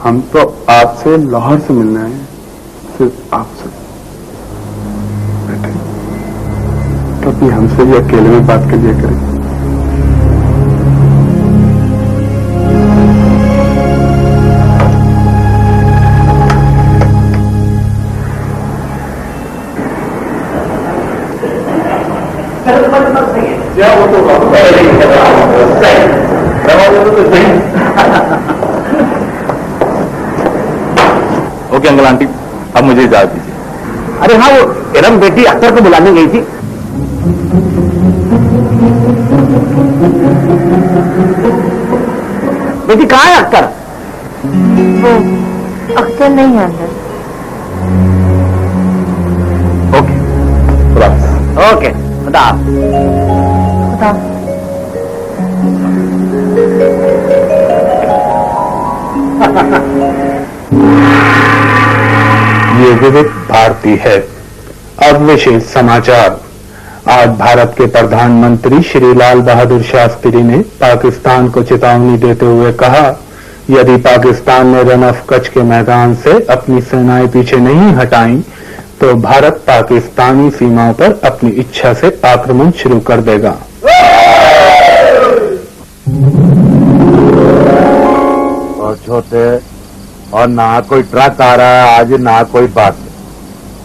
हम तो आपसे लाहौर से मिलना है, सिर्फ आपसे। बैठे कभी हमसे भी अकेले में बात कर लिया करें। ओके अंकल आंटी, अब मुझे इजाजत दीजिए। अरे हाँ, वो इरम बेटी अख्तर को बुलाने गई थी। बेटी कहाँ है अख्तर? वो अख्तर नहीं है अंदर। ओके खुदा ओके खुदा। खुदा। ये विविध भारती है। अब विशेष समाचार। आज भारत के प्रधानमंत्री श्री लाल बहादुर शास्त्री ने पाकिस्तान को चेतावनी देते हुए कहा, यदि पाकिस्तान ने रन ऑफ कच्छ के मैदान से अपनी सेनाएं पीछे नहीं हटाईं तो भारत पाकिस्तानी सीमाओं पर अपनी इच्छा से आक्रमण शुरू कर देगा। और छोटे, और ना कोई ट्रक आ रहा है आज, ना कोई बस,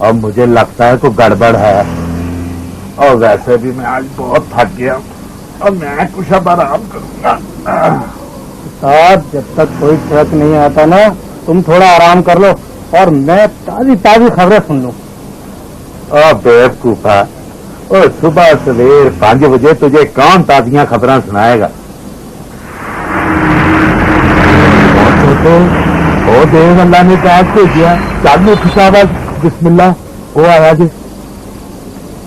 और मुझे लगता है कोई गड़बड़ है। और वैसे भी मैं आज बहुत थक गया और मैं कुछ अब आराम करूंगा। साहब, जब तक कोई ट्रक नहीं आता ना, तुम थोड़ा आराम कर लो और मैं ताजी ताजी खबरें सुन लूं। बेवकूफा, और सुबह सवेर 5 बजे तुझे कौन ताजियां खबरें सुनाएगा? ओ देव, अल्लाह ने प्याज को दिया। चालू खुशाबाद, बिस्मिल्लाह, वो आया जी।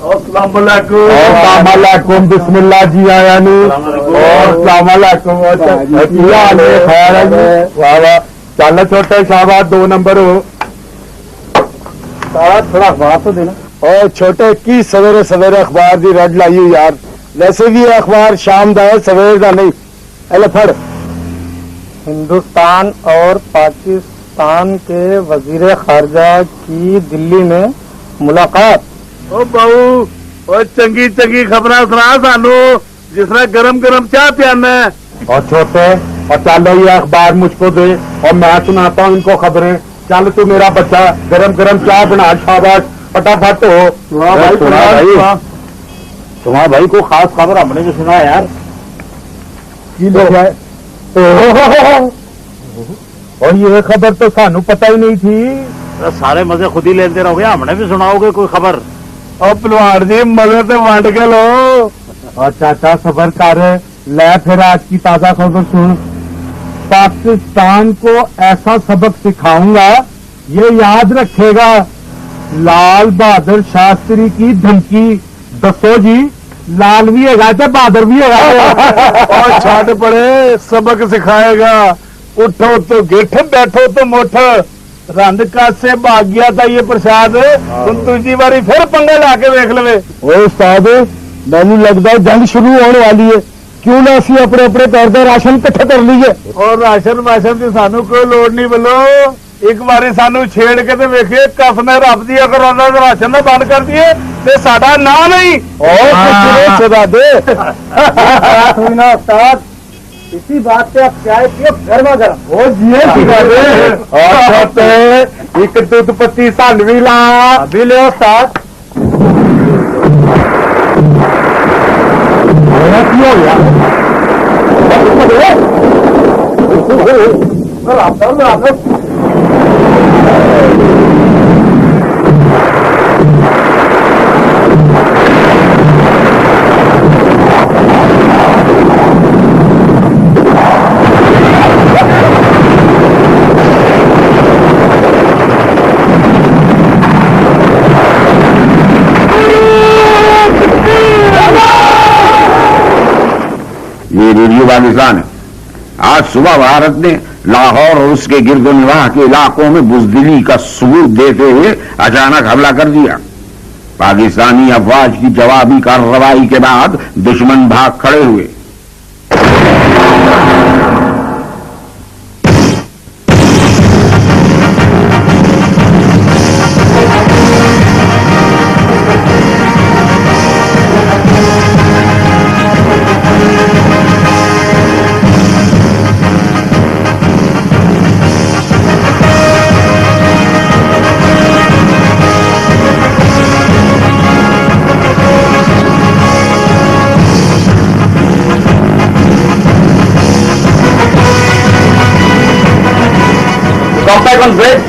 अस्सलामुअलैकुम, बिस्मिल्लाह जी आया नहीं। अस्सलामुअलैकुम, खैर है जी। वाह वाह, चल छोटे शाहबाद 2 नंबर हो। थोड़ा अखबार तो देना। और छोटे की सवेरे सवेरे अखबार की रड लाई हुई यार। वैसे भी ये अखबार शाम का है, सवेर का नहीं। एले फड़। हिंदुस्तान और पाकिस्तान के वजीर खारजा की दिल्ली में मुलाकात। ओ बहू, ओ चंगी चंगी खबर सुना सानू, जिसने गरम गरम चाह पियाना है। और छोटे, और चलो ये अखबार मुझको दे और मैं सुनाता हूँ इनको खबरें। चल तू मेरा बच्चा, गरम गरम चाह बना, शाबाश, फटाफट हो। तुम्हारा भाई को खास खबर हमने भी सुना यार। और ये खबर तो सानू पता ही नहीं थी। सारे मजे खुद ही लेते रहोगे, हमने भी सुनाओगे कोई खबर? और पलवान जी, मजे तो बांट के लो। और चाचा सबर कर ले, फिर आज की ताजा खबर सुन। पाकिस्तान को ऐसा सबक सिखाऊंगा, ये याद रखेगा। लाल बहादुर शास्त्री की धमकी। दसो जी, लाल भी है तो बहादुर भी है। और छाट पड़े, सबक सिखाएगा। उठो तो गिठ, बैठो तो मुठ। रंद काट से भाग गया था ये प्रसाद, तुम दूसरी बारी फिर पंगा लाके देख लवे। ओ उस्ताद, मैनू लगता है जंग शुरू होने वाली है। क्यों ना असी अपने अपने तौर पर राशन इकट्ठा कर लीजिए। और राशन वाशन की सानू कोई लोड़ नहीं। बोलो, एक बारी सानू छेड़ के तो वेखिए, कफ ने रब दिया करोना तो राशन ना बंद कर दिए ते साडा ना नहीं। और सदा दे ना उस्ताद, इसी बात पे आप चाय पियो गर्मा गर्म। ओ जिए एक दूध पत्ती सन भी ला। अभी ले उस्ताद। की हो गया? ये रेडियो पाकिस्तान है। आज सुबह भारत ने लाहौर और उसके गिरदोनिवाह के इलाकों में बुजदिली का सबूत देते हुए अचानक हमला कर दिया। पाकिस्तानी अफवाज की जवाबी कार्रवाई के बाद दुश्मन भाग खड़े हुए। back on bridge.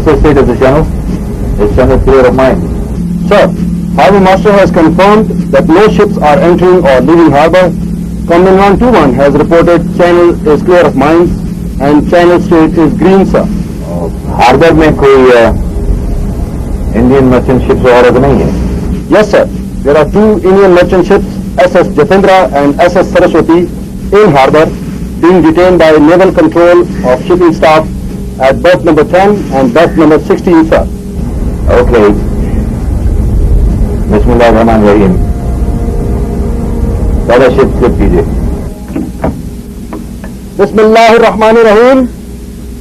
associate of the channel. Is channel clear of mine? Sir, Harbour Master has confirmed that no ships are entering or leaving harbour. Commandant 21 has reported channel is clear of mines and channel state is green, sir. Harbour में कोई Indian merchant ships और तो नहीं है? Yes, sir. There are 2 Indian merchant ships, SS Jatendra and SS Saraswati, in harbour, being detained by naval control of shipping staff at berth number 10 and berth number 16, sir. Okay. Bismillahirrahmanirrahim. पहला ship slip कीजिए. Bismillahirrahmanirrahim.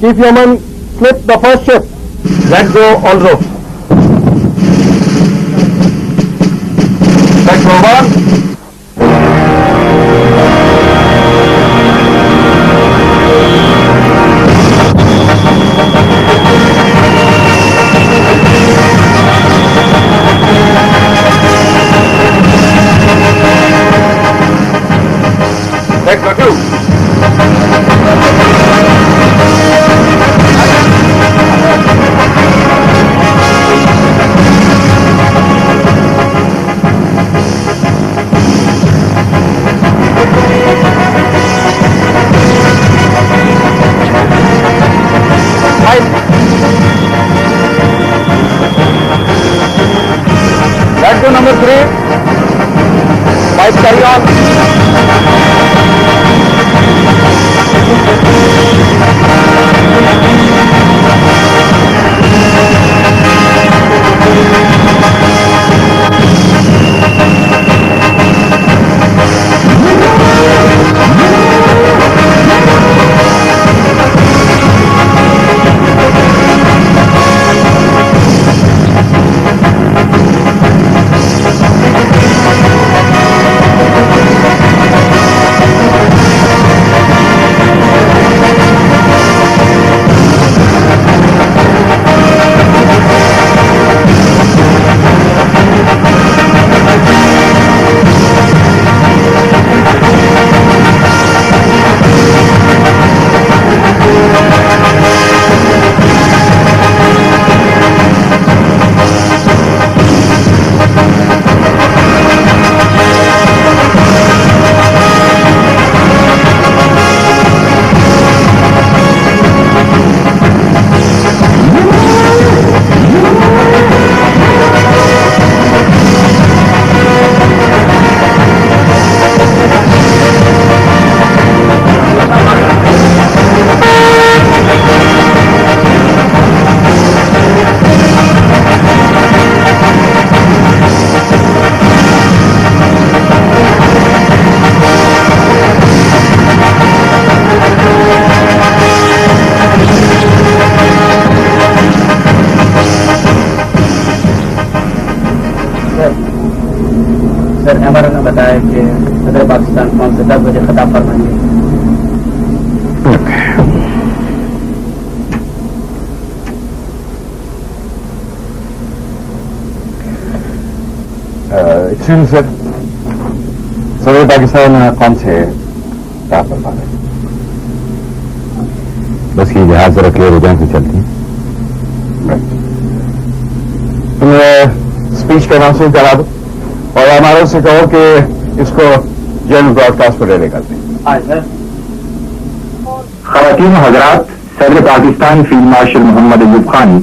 Chief Yeoman, slip the first ship. Let go all rope. Let go on. Let go two. Let go number 3. Vice carry on. Sir MRO ने बताया कि सदर Pakistan phone से 10 बजे खिताब फरमाएंगे. Excuse sir, सदर पाकिस्तान कौन से खिताब फरमा रहे? बस ये जहाज जरा क्लियर हो जाए फिर चलती है. तुम स्पीच का अनाउंसमेंट करा दो और हमारे से कहो कि इसको जनरल ब्रॉडकास्ट पर रिले कर दें. खवातीन हजरात, सदर पाकिस्तान फील्ड मार्शल मोहम्मद अयूब खान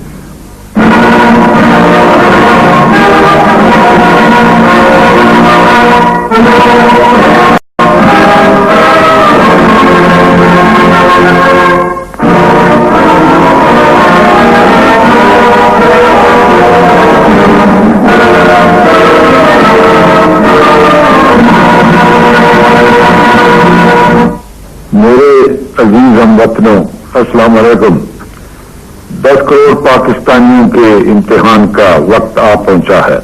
अजीज हमवतनों, अस्सलाम वालेकुम. 10 करोड़ पाकिस्तानियों के इम्तिहान का वक्त आ पहुंचा है.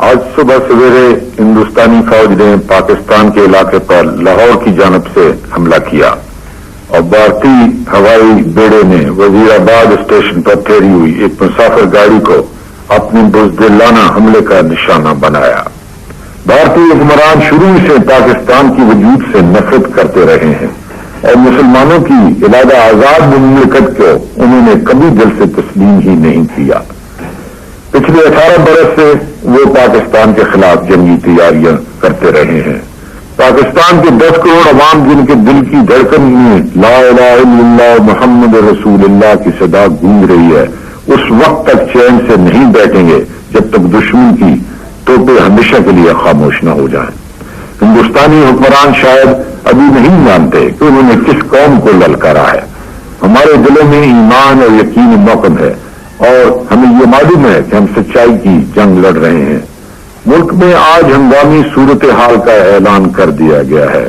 आज सुबह सवेरे हिंदुस्तानी फौज ने पाकिस्तान के इलाके पर लाहौर की जानिब से हमला किया और भारतीय हवाई बेड़े ने वजीराबाद स्टेशन पर ठहरी हुई एक मुसाफिर गाड़ी को अपने बुज़दिलाना हमले का निशाना बनाया. भारतीय हुक्मरान शुरू से पाकिस्तान की वजूद से नफरत करते रहे हैं. اور مسلمانوں کی علیحدہ آزاد مملکت کو انہوں نے کبھی دل سے تسلیم ہی نہیں کیا۔ پچھلے 18 برس سے وہ پاکستان کے خلاف جنگی تیاریاں کرتے رہے ہیں۔ پاکستان کے 10 کروڑ عوام جن کے دل کی دھڑکن میں لا الہ الا اللہ محمد رسول اللہ کی صدا گونج رہی ہے، اس وقت تک چین سے نہیں بیٹھیں گے جب تک دشمن کی توپیں ہمیشہ کے لیے خاموش نہ ہو جائیں۔ ہندوستانی حکمران شاید ابھی نہیں جانتے کہ انہوں نے کس قوم کو للکارا ہے۔ ہمارے دلوں میں ایمان اور یقین موقم ہے اور ہمیں یہ معلوم ہے کہ ہم سچائی کی جنگ لڑ رہے ہیں۔ ملک میں آج ہنگامی صورتحال کا اعلان کر دیا گیا ہے۔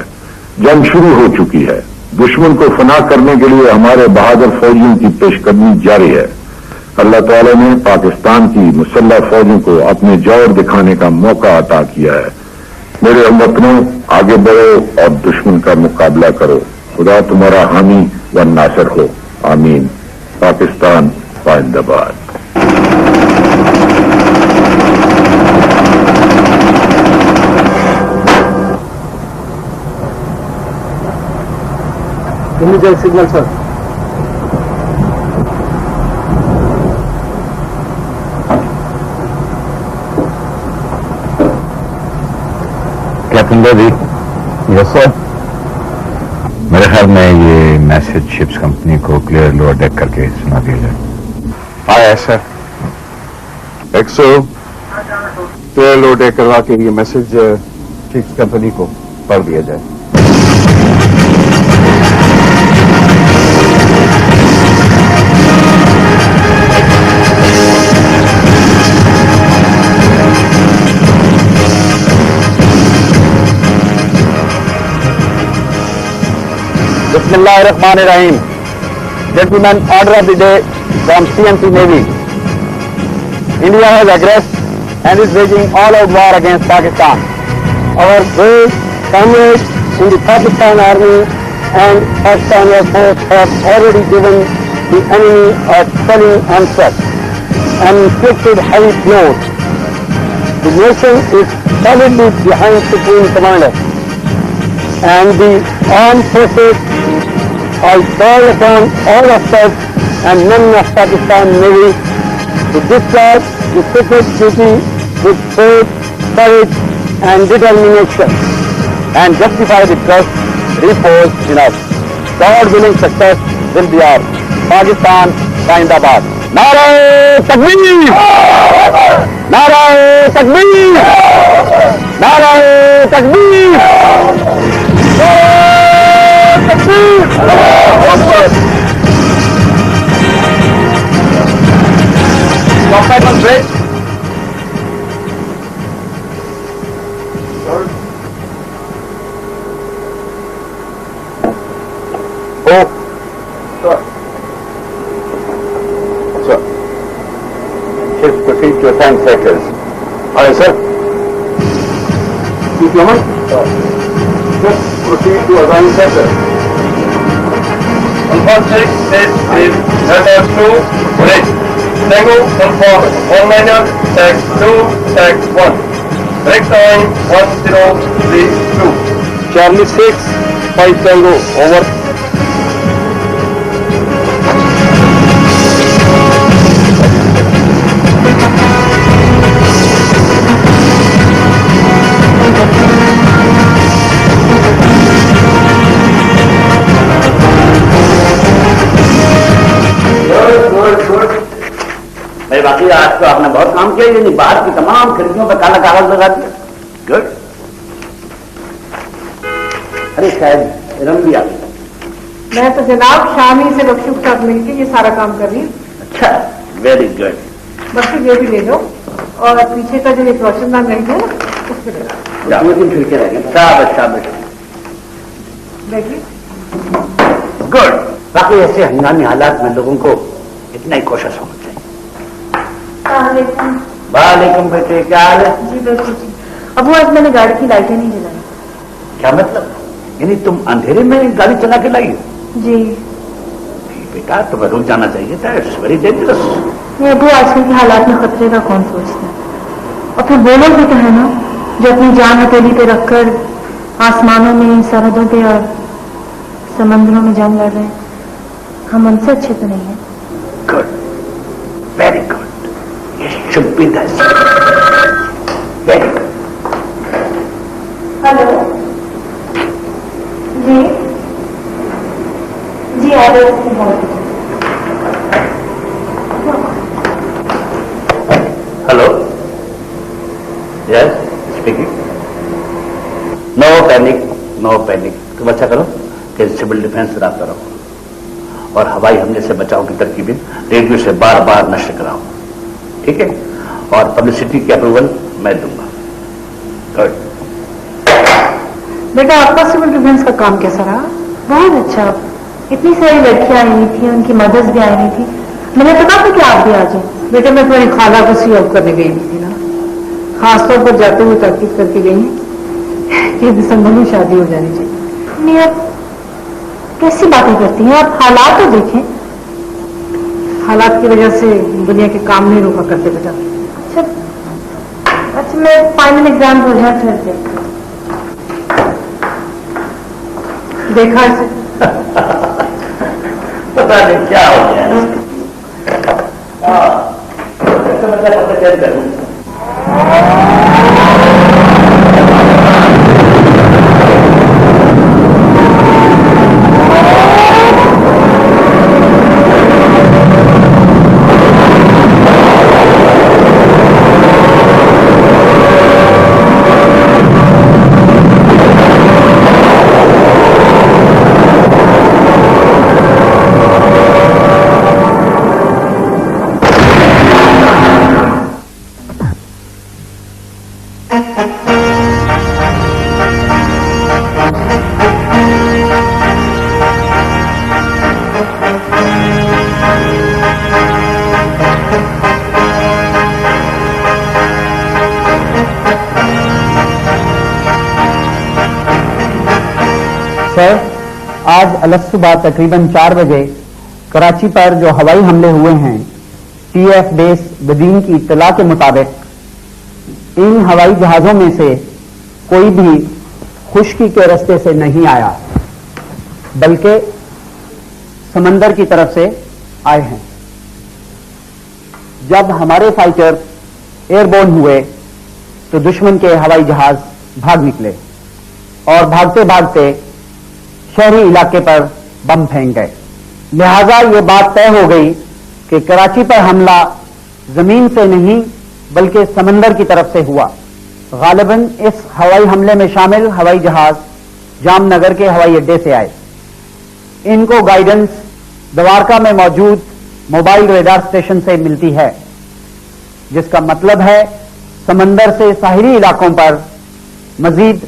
جنگ شروع ہو چکی ہے۔ دشمن کو فنا کرنے کے لیے ہمارے بہادر فوجیوں کی پیش قدمی جاری ہے۔ اللہ تعالی نے پاکستان کی مسلح فوجوں کو اپنے جوہر دکھانے کا موقع عطا کیا ہے۔ میرے ہموطنوں، آگے بڑھو اور دشمن کا مقابلہ کرو۔ خدا تمہارا حامی و ناصر ہو، آمین۔ پاکستان زندہ باد۔ سگنل سر۔ کیپٹن جی، یس سر، میرے خیال میں یہ میسج شپس کمپنی کو کلیئر لوور ڈیک کر کے سنا دیا جائے۔ آیا سر، 100 کلیئر لوور ڈیک کروا کے یہ میسج شپس کمپنی کو پڑھ دیا جائے۔ بسم اللہ الرحمن الرحیم. Gentlemen, order of the day from CMC Navy. India has aggressed and is waging all-out war against Pakistan. Our brave comrades in the Pakistan Army and Pakistan Air Force have already given the enemy a stunning onset and inflicted heavy blows. The nation is solidly behind Supreme Commander and the armed forces. I call upon all of us and men of Pakistan Navy to discharge the sacred duty with faith, courage and determination and justify the trust reposed in us. God-willing success will be ours. Pakistan Zindabad. Nara Takbir! Nara Takbir! Nara Takbir! Contact on bridge. Oh. Sir. Sir. Ships proceed to assign sectors. Aye, sir. Keep your mind. Just proceed to assign sectors. Conflict is Letters 2, bridge. Tango, conform. 1 minute, tag 2, tag 1. Break time 1032. Charlie 6, 5 Tango, over. باقی آج تو آپ نے بہت کام کیا، یعنی باہر کی تمام کھڑکیوں پہ کالا کاغذ لگا دیا. گڈ. ارے شاید رنگ بھی آ گیا. میں تو جناب شامی سے بخشو کے ساتھ مل کے یہ سارا کام کر رہی ہوں. اچھا، ویری گڈ. بخشو یہ بھی لے لو اور پیچھے کا جو ایک روشن دان رہی ہے نا اس پہ لگا. 2-3 کھڑکیاں رہ گئی. شاباش شاباش. دیکھیے گڈ. باقی ایسے ہنگامی حالات میں لوگوں کو اتنا ہی کوشش ہونا چاہیے. وعلیکم بیٹے، کیا حال ہے؟ جی بالکل. ابو آج میں نے گاڑی کی لائٹیں نہیں جلائی. کیا مطلب؟ یعنی تم اندھیرے میں گاڑی چلا کے لائی ہو؟ جی بیٹا، تمہیں رک جانا چاہیے تھا. It's very dangerous. یہ ابو آج کل کے حالات میں خطرے کا کون سوچتا ہے؟ اور پھر وہ لوگ بھی تو ہے نا جو اپنی جان ہتھیلی پہ رکھ کر آسمانوں میں، سرحدوں پہ اور समंदरों में जंग लड़ रहे हैं, हम उनसे अच्छे तो नहीं हैं। गुड, वेरी गुड, ये should be that, very good. Hello जी जी आ रहे hello, yes speaking. No panic, no panic. तुम अच्छा करो कि सिविल डिफेंस से रब्ता रहो और हवाई हमले से बचाव की तरकीबें रेडियो से बार बार नष्ट कराओ, ठीक है? और पब्लिसिटी की अप्रूवल मैं दूंगा। गुड। बेटा, आपका सिविल डिफेंस का काम कैसा रहा? बहुत अच्छा। इतनी सारी लड़कियां आई हुई थी, उनकी मदर्स भी आई हुई थी। मैंने कहा था कि आप भी आ जाए। बेटा, मैं तुम्हारी खाला को सी ऑफ करने गई थी ना, खासतौर पर जाते हुए ताकीद करके गई कि दिसंबर में शादी हो जानी चाहिए। नहीं, आप कैसी बातें करती हैं? आप हालात तो देखें। हालात की वजह से दुनिया के काम नहीं रोका करते बेटा। अच्छा, मैं फाइनल एग्जाम हो जाए फिर देखा इसे। पता नहीं क्या हो गया। सर, आज अलग सुबह तकरीबन 4 बजे कराची पर जो हवाई हमले हुए हैं, TF बेस बदीन की इत्तला के मुताबिक इन हवाई जहाजों में से कोई भी खुश्की के रास्ते से नहीं आया, बल्कि समंदर की तरफ से आए हैं। जब हमारे फाइटर एयरबोर्न हुए तो दुश्मन के हवाई जहाज भाग निकले और भागते भागते शहरी इलाके पर बम फेंक गए। लिहाजा ये बात तय हो गई कि कराची पर हमला जमीन से नहीं बल्कि समंदर की तरफ से हुआ। गालिबन इस हवाई हमले में शामिल हवाई जहाज जामनगर के हवाई अड्डे से आए। इनको गाइडेंस द्वारका में मौजूद मोबाइल रेडार स्टेशन से मिलती है, जिसका मतलब है समंदर से साहिली इलाकों पर मजीद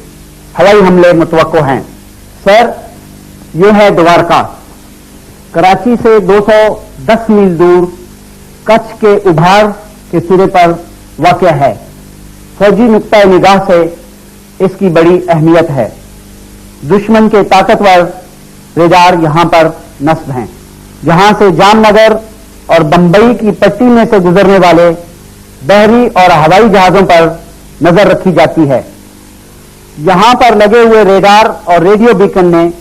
हवाई हमले मुतवक्को हैं। सर, ये है द्वारका, कराची से 210 मील दूर कच्छ के उभार के सिरे पर वाक़ है। फौजी नुक्ता निगाह से इसकी बड़ी अहमियत है। दुश्मन के ताकतवर रेडार यहां पर नस्ब हैं, जहां से जामनगर और बंबई की पट्टी में से गुजरने वाले बहरी और हवाई जहाजों पर नजर रखी जाती है। यहां पर लगे हुए रेडार और रेडियो बीकन ने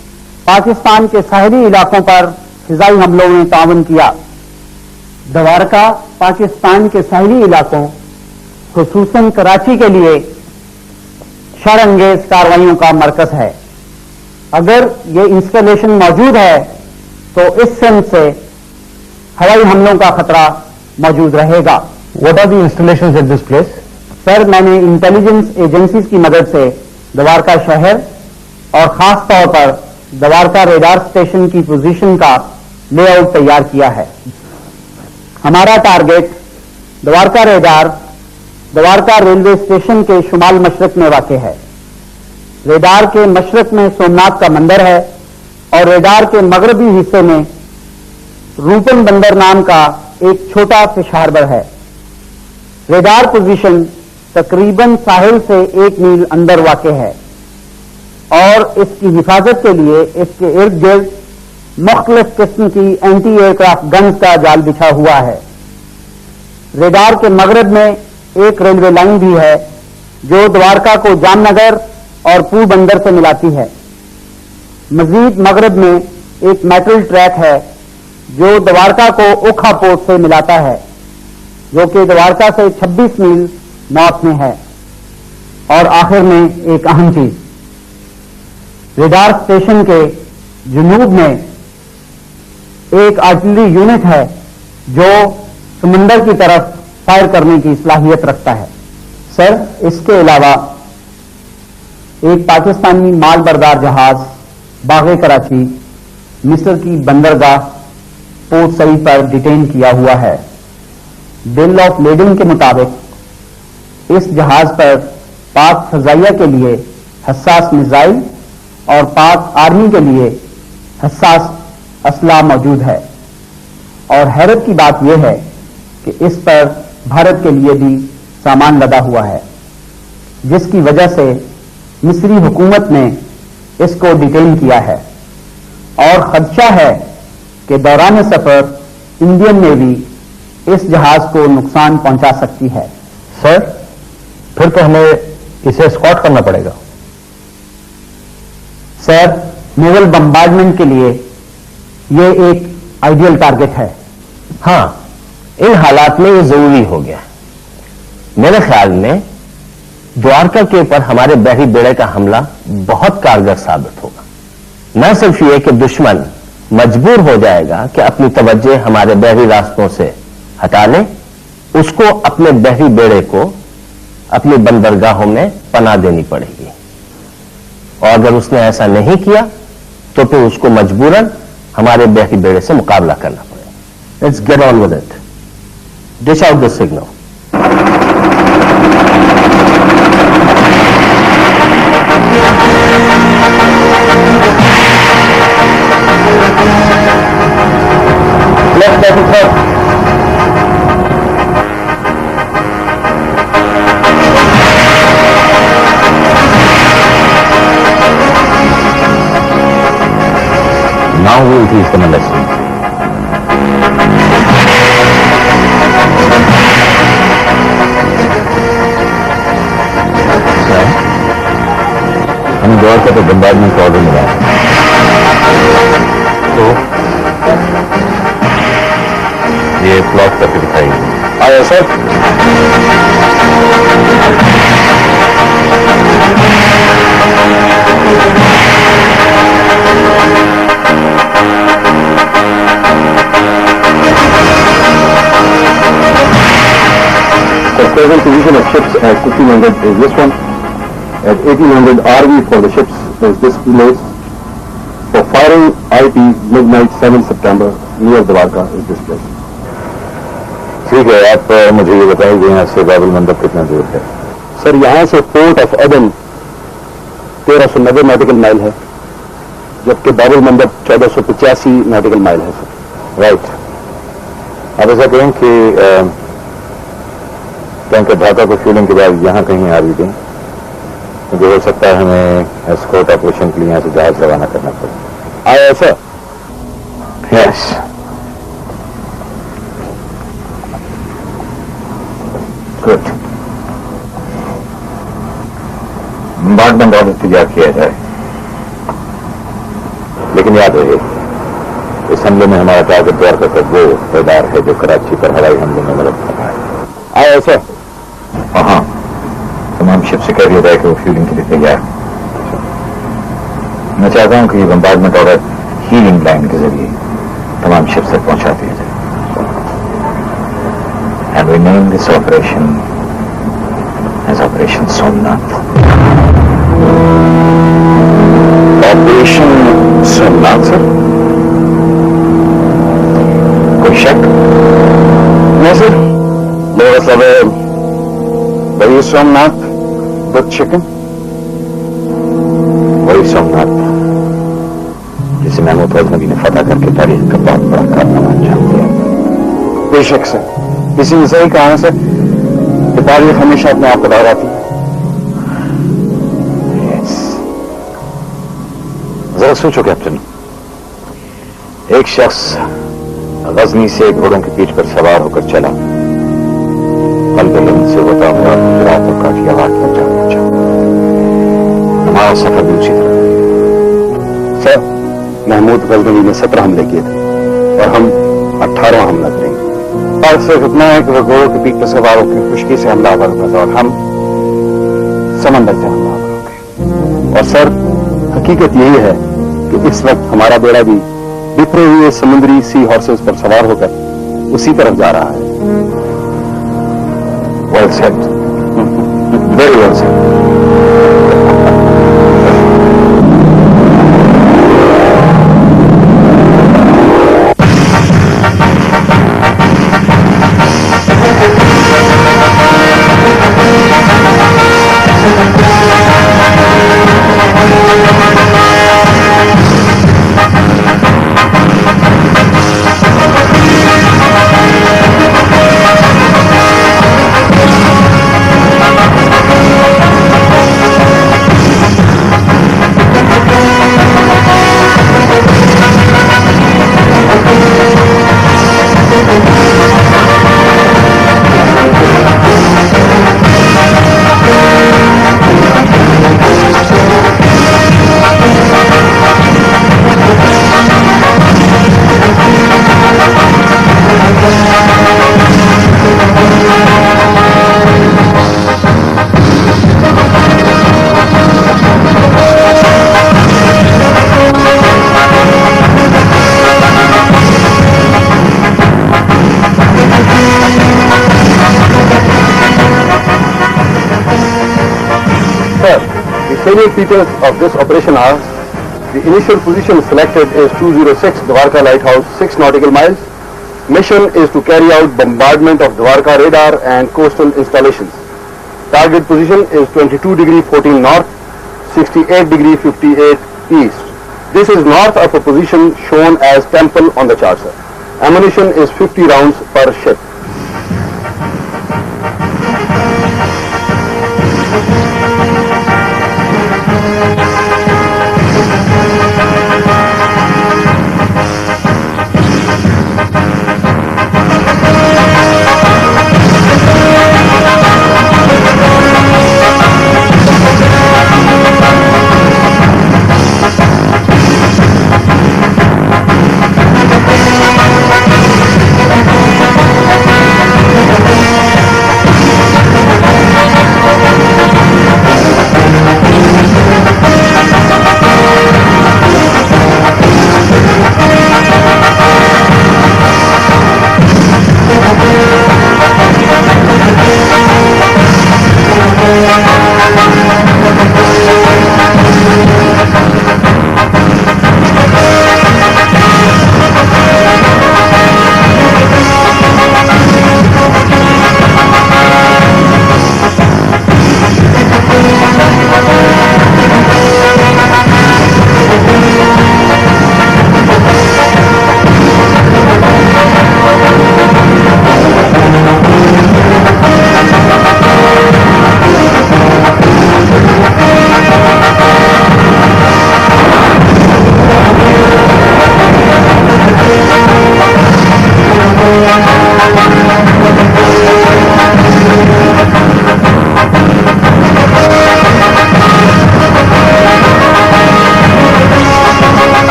पाकिस्तान के साहिली इलाकों पर फिजाई हमलों में ताउन किया। द्वारका पाकिस्तान के साहिली इलाकों, खुसूसन कराची के लिए शरअंगेज कार्रवाइयों का मरकज है। अगर ये इंस्टॉलेशन मौजूद है तो इस सिम से हवाई हमलों का खतरा मौजूद रहेगा। What are the installations at this place? Sir, मैंने इंटेलिजेंस एजेंसीज की मदद से द्वारका शहर और खास तौर पर द्वारका रेडार स्टेशन की पोजीशन का लेआउट तैयार किया है। हमारा target Dwarka radar Dwarka railway station के शुमाल मशरक में वाक़ है। रेडार के मशरक में सोमनाथ का मंदिर है और रेडार के मगरबी हिस्से में रूपन बंदर नाम का एक छोटा फिश हार्बर है। रेडार पोजीशन तकरीबन साहिल से 1 मील अंदर वाक़ है और इसकी हिफाजत के लिए इसके इर्द गिर्द मुख्तलिफ किस्म की एंटी एयरक्राफ्ट गन्स का जाल बिछा हुआ है। रेडार के मगरब में एक रेलवे लाइन भी है जो द्वारका को जामनगर और पूर्व बंदर से मिलाती है। مزید مغرب میں ایک میٹل ٹریک ہے جو دوارکا کو اوکھا پورٹ سے ملاتا ہے، جو کہ دوارکا سے 26 میل نارتھ میں ہے۔ اور آخر میں ایک اہم چیز، ریڈار اسٹیشن کے جنوب میں ایک آرٹلری یونٹ ہے جو سمندر کی طرف فائر کرنے کی صلاحیت رکھتا ہے۔ سر، اس کے علاوہ ایک پاکستانی مال بردار جہاز باغ کراچی مصر کی بندرگاہ پورٹ سعید پر ڈیٹین کیا ہوا ہے۔ بل آف لیڈنگ کے مطابق اس جہاز پر پاک فضائیہ کے لیے حساس میزائل اور پاک آرمی کے لیے حساس اسلحہ موجود ہے، اور حیرت کی بات یہ ہے کہ اس پر بھارت کے لیے بھی سامان لدا ہوا ہے، جس کی وجہ سے مصری حکومت نے اس کو ڈیٹین کیا ہے، اور خدشہ ہے کہ دوران سفر انڈین نیوی اس جہاز کو نقصان پہنچا سکتی ہے۔ سر، پھر تو ہمیں اسے اسکاٹ کرنا پڑے گا۔ سر، نیول بمبارڈمنٹ کے لیے یہ ایک آئیڈیل ٹارگٹ ہے۔ ہاں، ان حالات میں یہ ضروری ہو گیا۔ میرے خیال میں دوارکا کے اوپر ہمارے بحری بیڑے کا حملہ بہت کارگر ثابت ہوگا۔ نہ صرف یہ کہ دشمن مجبور ہو جائے گا کہ اپنی توجہ ہمارے بحری راستوں سے ہٹا لے، اس کو اپنے بحری بیڑے کو اپنی بندرگاہوں میں پناہ دینی پڑے گی، اور اگر اس نے ایسا نہیں کیا تو پھر اس کو مجبوراً ہمارے بحری بیڑے سے مقابلہ کرنا پڑے گا۔ Let's get on with it, dish out the signal. Now we will teach them a lesson. ہمیں دوارکا تو بمبارڈمنٹ کا آرڈر ملا ہے، تو یہ پلاٹ کر کے دکھائیے۔ آیا سر؟ The present position of ships at 1500 is this one. At 1800 RV for the ships is this place. For firing IP midnight 7 September near Dwarka is this place. ٹھیک ہے، آپ مجھے یہ بتائیں کہ یہاں سے باب المندب کتنا دور ہے؟ سر، یہاں سے پورٹ آف عدن 1390 نیٹیکل مائل ہے، جبکہ باب المندب 1485 نیٹیکل مائل ہے سر۔ رائٹ، آپ ایسا کہیں کہ ٹینکر ڈھاکہ کو فیولنگ کے بعد یہاں کہیں آ بھی دیں، کیونکہ ہو سکتا ہے ہمیں اسکورٹ آپریشن کے لیے یہاں سے جہاز روانہ کرنا پڑے۔ آیا ایسا؟ یس۔ گڈ، بمبارڈمنٹ آرڈر تیار کیا جائے، لیکن یاد رہے اس حملے میں ہمارا ٹارگٹ دوارکا کا وہ ریڈار ہے جو کراچی پر ہوائی حملے میں مدد کر رہا ہے۔ آیا ایسا؟ ہاں، تمام شپ سے کہہ دیا جائے کہ وہ فیولنگ کے لیے تیار۔ میں چاہتا ہوں کہ یہ بمبارڈمنٹ آرڈر ہیلنگ لائن کے ذریعے تمام شپ سے پہنچا دیا جائے۔ And we name this operation as operation Somnath. Operation Somnath sir? کوئی شک نہیں سر؟ میرا مطلب ہے وہی سومناتھ ود چکن، وہی سومناتھ جسے محمود غزنوی نے فتح کر کے تاریخ کا بہت بڑا کارنامہ انجام دیا۔ بے شک سر، اسی نے صحیح کہا ہے سر کہ تاریخ ہمیشہ اپنے آپ کو دہراتی ہے۔ ذرا سوچو کیپٹن، ایک شخص غزنی سے گھوڑوں کی پیٹھ پر سوار ہو کر چلا، قلب ہند سے ہوتا ہوا گجرات اور کاٹھیاواڑ پر جا پہنچا۔ ہمارا سفر بھی اسی طرح सर, महमूद गजनवी ने 17 हमले किए थे और हम 18वां हमला करेंगे। और सिर्फ इतना है कि वो घोड़ों के पीठ पर सवारों की खुशकी से हमलावर होगा था और हम समंदर से हमलावर होंगे। और सर, हकीकत यही है कि इस वक्त हमारा बेड़ा भी बिखरे हुए समुद्री सी हॉर्सेस पर सवार होकर उसी तरफ जा रहा है। Well said, very well said. Salient features of this operation are: the initial position selected is 206 Dwarka Lighthouse, 6 nautical miles. Mission is to carry out bombardment of Dwarka radar and coastal installations. Target position is 22°14 north, 68°58 east. This is north of a position shown as Temple on the chart, sir. Ammunition is 50 rounds per ship.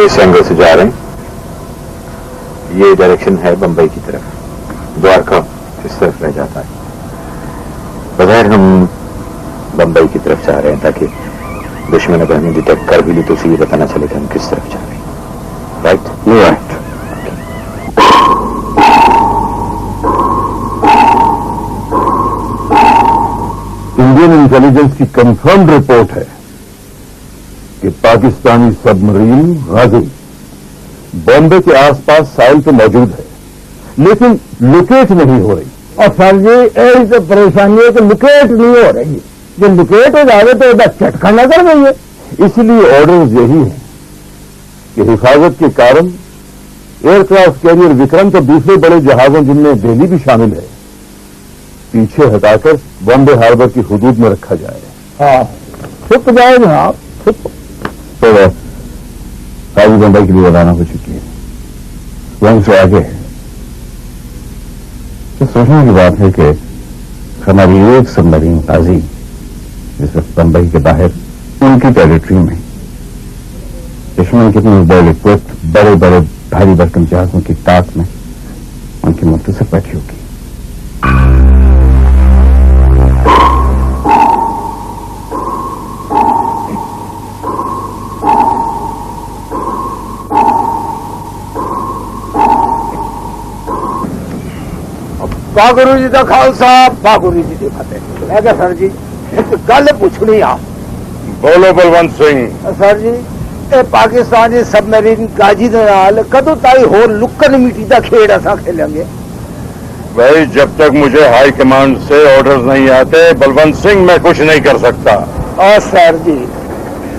इस angle से जा रहे हैं। ये direction है बंबई की तरफ, द्वारका इस तरफ रह जाता है। बगैर हम बंबई की तरफ जा रहे हैं ताकि दुश्मन अगर हमें डिटेक्ट कर भी ली तो उसे ये पता ना चले कि हम किस तरफ जा रहे हैं। राइट? राइट। इंडियन इंटेलिजेंस की कंफर्म्ड रिपोर्ट है कि पाकिस्तानी सबमरीन गाजी बॉम्बे के आसपास साइल पे मौजूद है, लेकिन लोकेट नहीं हो रही। और सर जी यही तो परेशानी है कि लोकेट नहीं हो रही। جو لکیٹ ہو جائے تو چٹکا نہ کر گئی ہے. اسی لیے آرڈر یہی ہے کہ حفاظت کے کارن ایئر کرافٹ کیریئر وکرم تو دوسرے بڑے جہازوں جن میں دہلی بھی شامل ہے پیچھے ہٹا کر بامبے ہاربر کی حدود میں رکھا جائے. ہاں چھپ جائے جناب چھپ. تو قاضی بمبئی کے لیے روانہ ہو چکی ہے. وہیں سے آگے یہ سوچنے کی بات ہے کہ ہماری ایک سب مرین قاضی جس وقت بمبئی کے باہر ان کی ٹیریٹری میں دشمن کتنے ویل اکوپڈ بڑے بڑے بھاری برتن جہازوں کی طاق میں ان کی مختصر بیٹھی ہوگی. ਵਾਹਿਗੁਰੂ ਜੀ ਦਾ ਖਾਲਸਾ ਵਾਹਿਗੁਰੂ ਜੀ ਦੀ ਫਤਿਹ. ਮੈਂ ਕਿਹਾ ਸਰ ਜੀ ਇੱਕ ਗੱਲ ਪੁੱਛਣੀ ਆ. ਬੋਲੋ ਬਲਵੰਤ ਸਿੰਘ. ਸਰ ਜੀ ਇਹ ਪਾਕਿਸਤਾਨ ਦੀ ਸਬਮਰੀਨ ਗਾਜੀ ਦੇ ਨਾਲ ਕਦੋਂ ਤਾਈ ਹੋਰ ਲੁੱਕਣ ਮਿੱਟੀ ਦਾ ਖੇਡ ਅਸਾਂ ਖੇਲਾਂਗੇ. भाई जब तक मुझे हाई कमांड से ऑर्डर्स नहीं आते बलवंत सिंह मैं कुछ नहीं कर सकता. सर जी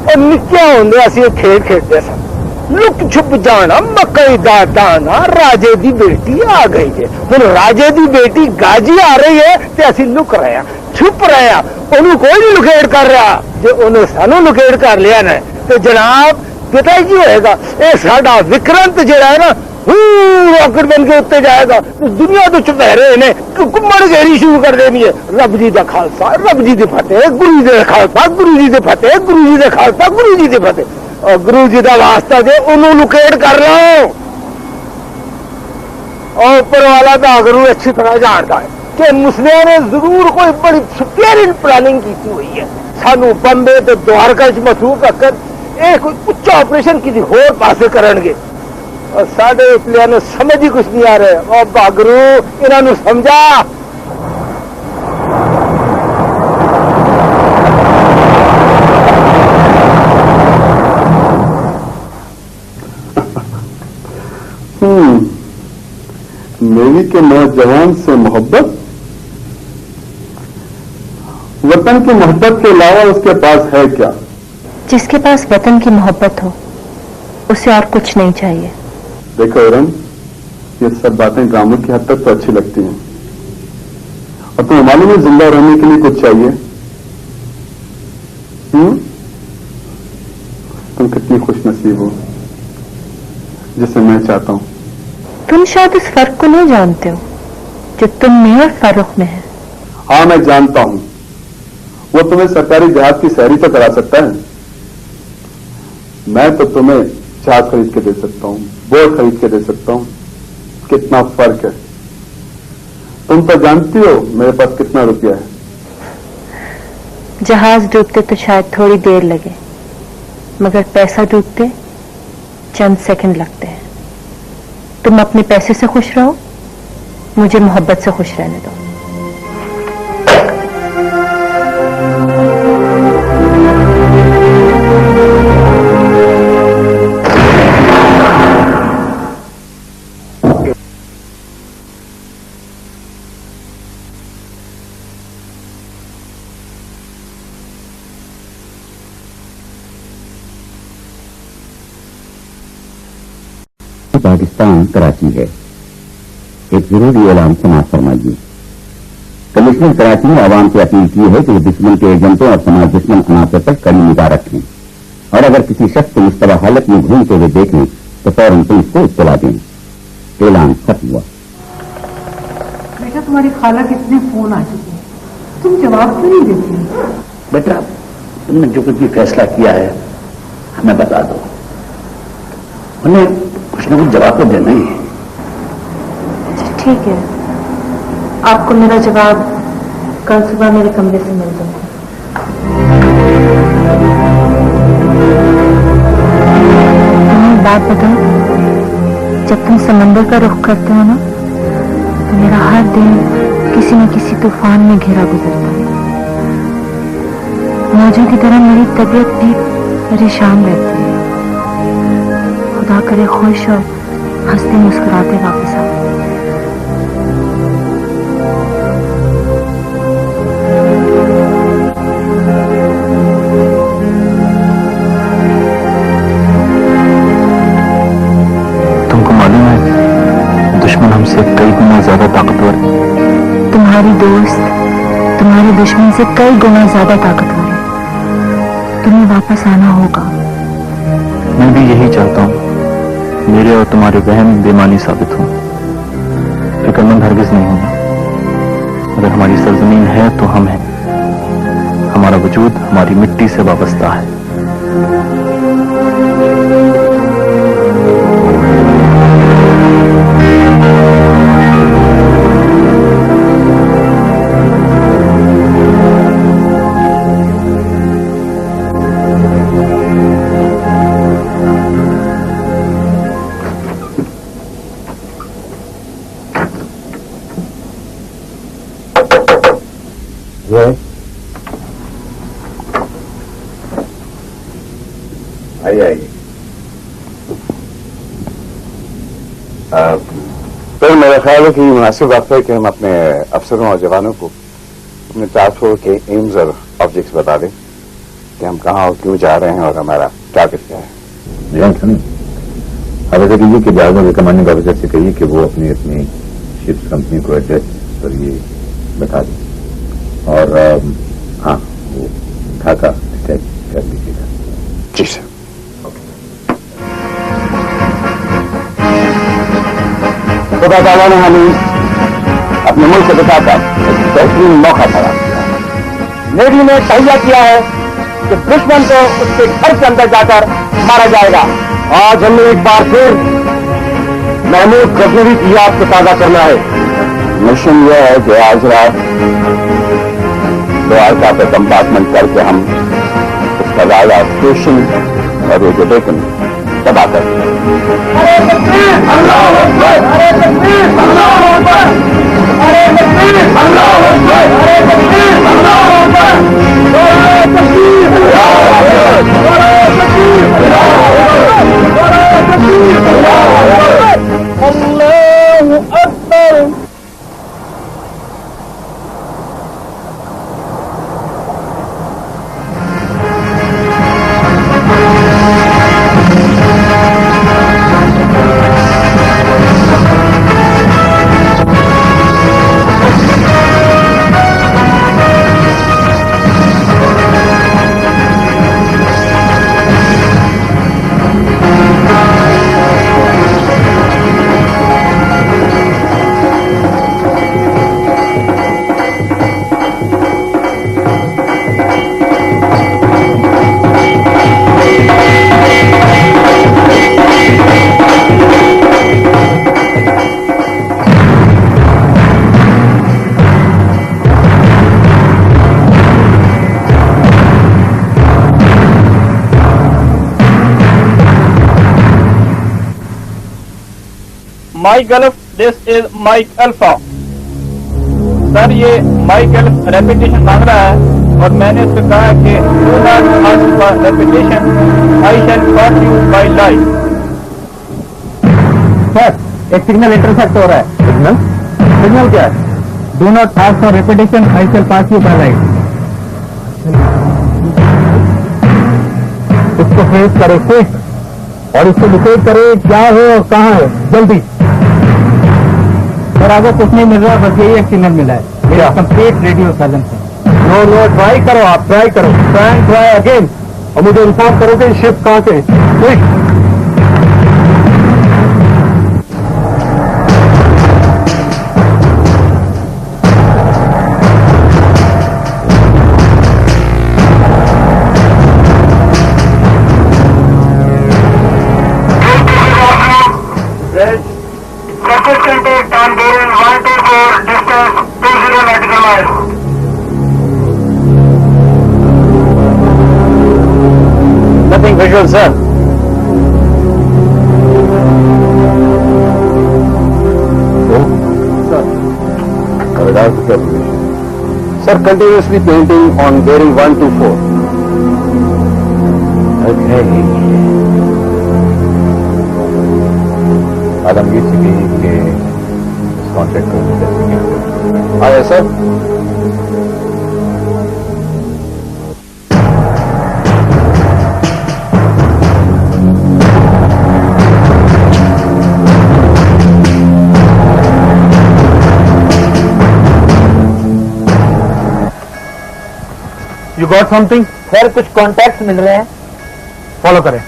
और निक्के होंगे असं ये खेल खेलते सन. लुक छुप जाना मकई दा दाना राजे दी बेटी आ गई है. हुण राजे दी बेटी गाजी आ रही है ते असीं लुक रहे हैं छुप रहे हैं. उन्होंने कोई नहीं लुकेट कर रहा. जो उन्हें सानू लुकेट कर लिया ना तो जनाब पता ही की होएगा. ये साडा विक्रांत जिहड़ा है ना रॉकेट बन के उत्ते जाएगा तो दुनिया तो चुपहरे ने घुम्मण घेरी शुरू कर देनी है. रब जी का खालसा रब जी की फतेह गुरु जी का खालसा गुरु जी की फतेह गुरु जी का खालसा गुरु जी की फतेह. और गुरु जी का वास्ता दे उन्होंने लुकेट कर लो. और ऊपर वाला तो गुरु अच्छी तरह जानता है कि मुस्लिम ने जरूर कोई बड़ी सुपीरियर प्लानिंग की हुई है. सानू बंबे तो द्वारका च मसरूफ रखकर एक उच्चा ऑपरेशन किसी होर पासे करेंगे. और साढ़े प्लेयर ने समझ ही कुछ नहीं आ रहे. और बागरू इन्होंने समझा. नेवी के नौजवान से मोहब्बत वतन की मोहब्बत के अलावा उसके पास है क्या. जिसके पास वतन की मोहब्बत हो उसे और कुछ नहीं चाहिए. देखो इरम ये सब बातें ड्रामों की हद तक तो अच्छी लगती हैं और तुम्हें मालूम है जिंदा रहने के लिए कुछ चाहिए. तुम कितनी खुश नसीब हो जिसे मैं चाहता हूं. तुम शायद इस फर्क को नहीं जानते हो जो तुम में और फारूक में है. हाँ मैं जानता हूं. वो तुम्हें सरकारी जहाज की सैरी तो करा सकता है. मैं तो तुम्हें जहाज खरीद के दे सकता हूं बोट खरीद के दे सकता हूं. कितना फर्क है. तुम तो जानती हो मेरे पास कितना रुपया है. जहाज डूबते तो शायद थोड़ी देर लगे मगर पैसा डूबते चंद सेकंड लगते हैं. तुम अपने पैसे से खुश रहो मुझे मोहब्बत से खुश रहने दो. पाकिस्तान कराची है. एक जरूरी ऐलान समाज फरमाइए. कमिश्नर कराची ने आवाम से अपील की है कि वो दुश्मन के एजेंटों और समाज दुश्मन अनासर पर कड़ी निगाह रखें और अगर किसी शख्स को मुश्तबा हालत में घूमते हुए देखें तो फौरन पुलिस को इत्तला दें. ऐलान खत्म हुआ. बेटा तुम्हारी खाला कितने फोन आ चुके हैं तुम जवाब क्यों नहीं देती. बेटा तुमने जो कुछ भी फैसला किया है हमें बता दो. उन्हें कुछ न कुछ जवाब तो देना ही है. ठीक है आपको मेरा जवाब कल सुबह मेरे कमरे से मिल जाएगा. तुम्हें बात बताओ जब तुम समंदर का रुख करते हो ना तो मेरा हर दिन किसी न किसी तूफान में घिरा गुजरता है. मौजों की तरह मेरी तबीयत भी परेशान रहती है. खुदा करे खुश और हंसते मुस्कुराते वापस आओ. ताकतवर है। तुम्हारी दोस्त तुम्हारे दुश्मन से कई गुना ज्यादा ताकतवर है। तुम्हें वापस आना होगा। मैं भी यही चाहता हूँ, मेरे और तुम्हारे बहन बेमानी साबित हो। फिक्रमंद हरगिज नहीं होना। अगर हमारी सरजमीन है तो हम हैं। हमारा वजूद हमारी मिट्टी से वाबस्ता है। आइए। तो मेरा ख्याल है कि मुनासिब वक्त है कि हम अपने अफसरों और जवानों को अपने टास्क फोर्स के एम्स और ऑब्जेक्ट्स बता दें कि हम कहाँ और क्यों जा रहे हैं और हमारा टारगेट क्या है। ध्यान सुनिए, अब ऐसा कीजिए कि जहाज में कमांडिंग ऑफिसर से कहिए कि वो अपनी अपनी शिप्स कंपनी को एड्रेस पर ये बता दें और हाँ वो ढाका अटैक कर दीजिएगा। जी सर। खुदा ताला ने हमें अपने मुल्क से बचाकर एक बेहतरीन मौका फराहम किया। नेवी ने तैया किया है कि दुश्मन को उसके घर के अंदर जाकर मारा जाएगा। आज हमने एक बार फिर महमूद गजनवी की याद को ताजा करना है। मिशन यह है कि आज रात द्वारका पे कंपार्टमेंट करके हम उसका राजा स्टेशन और ये जो डेकन तबाह कर। Mike Gulf, this is Mike Alpha. Sir ये माइक गल्फ रेपिटेशन मांग रहा है और मैंने उससे कहा कि do not ask for repetition, I shall caught you by life. Sir एक सिग्नल इंटरसेप्ट हो रहा है। सिग्नल क्या है? Do not ask for repetition, I shall pass you by life. इसको फेस करो फिट और इसको लोकेट करे क्या है और कहाँ है जल्दी। सर आगे कुछ नहीं मिल रहा, बस यही एक सिग्नल मिला है। मेरा कंप्लीट रेडियो साइलेंस है। नो ट्राई करो, आप ट्राई करो, ट्राई अगेन और मुझे इन्फॉर्म करो कि शिप कहाँ से। Quick visual, sir. Sir, sir, continuously painting on bearing 1 to 4. Okay. Alamgir से कहिए कि इस कॉन्ट्रैक्ट को आया sir. You got something? Sir कुछ कॉन्टैक्ट मिल रहे हैं, फॉलो करें.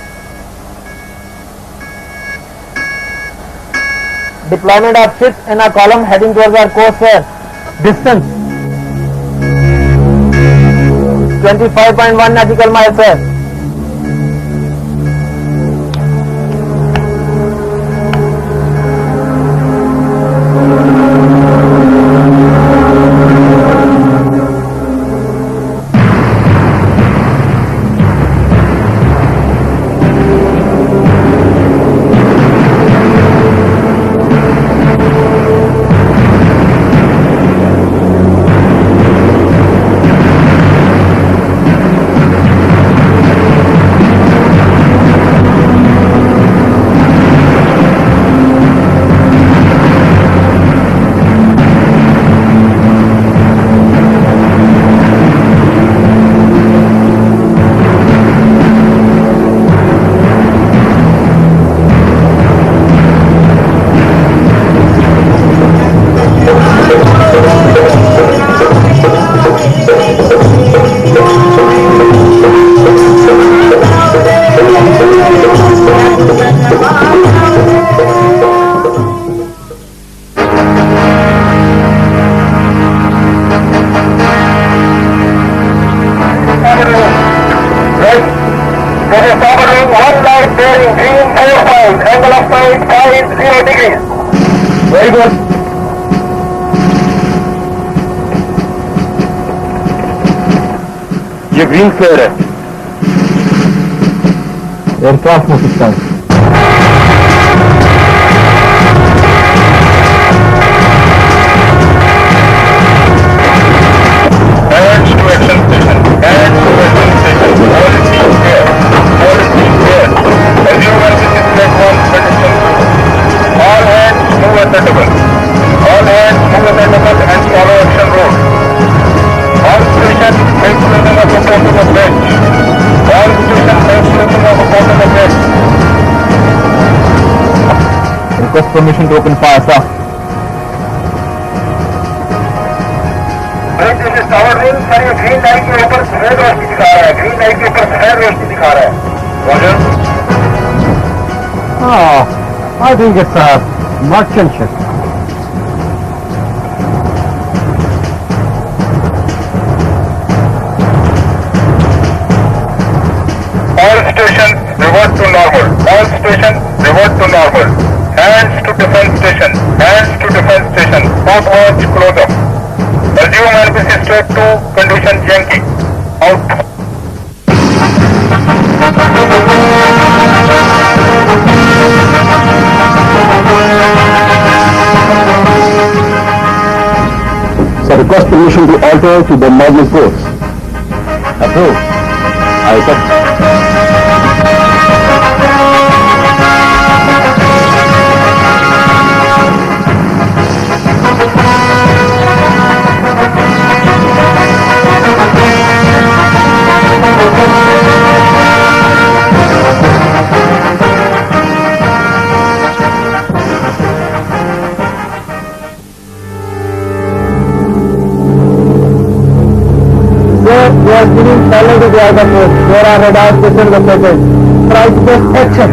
Deployment of ships in a column heading towards our course sir. Distance 25.1 nautical miles sir. Very good. ये ग्रीन फ्लेयर है. एयरक्राफ्ट में सकता है. Request permission to open fire, sir. This is our rule, sir. ये green light के ऊपर सफेद रोशनी दिखा रहा है. Green light के ऊपर सफेद रोशनी दिखा रहा है. Roger. I think it's a merchant ship. All stations revert to normal. All stations revert to normal. Hands to defense station. Hands to defense station. Port watch close up. Resume and be straight to condition Yankee. Out. So request permission to alter to the model course. Approved. I accept. We are giving solid to the other coast. There are radar stations located. Try to take action.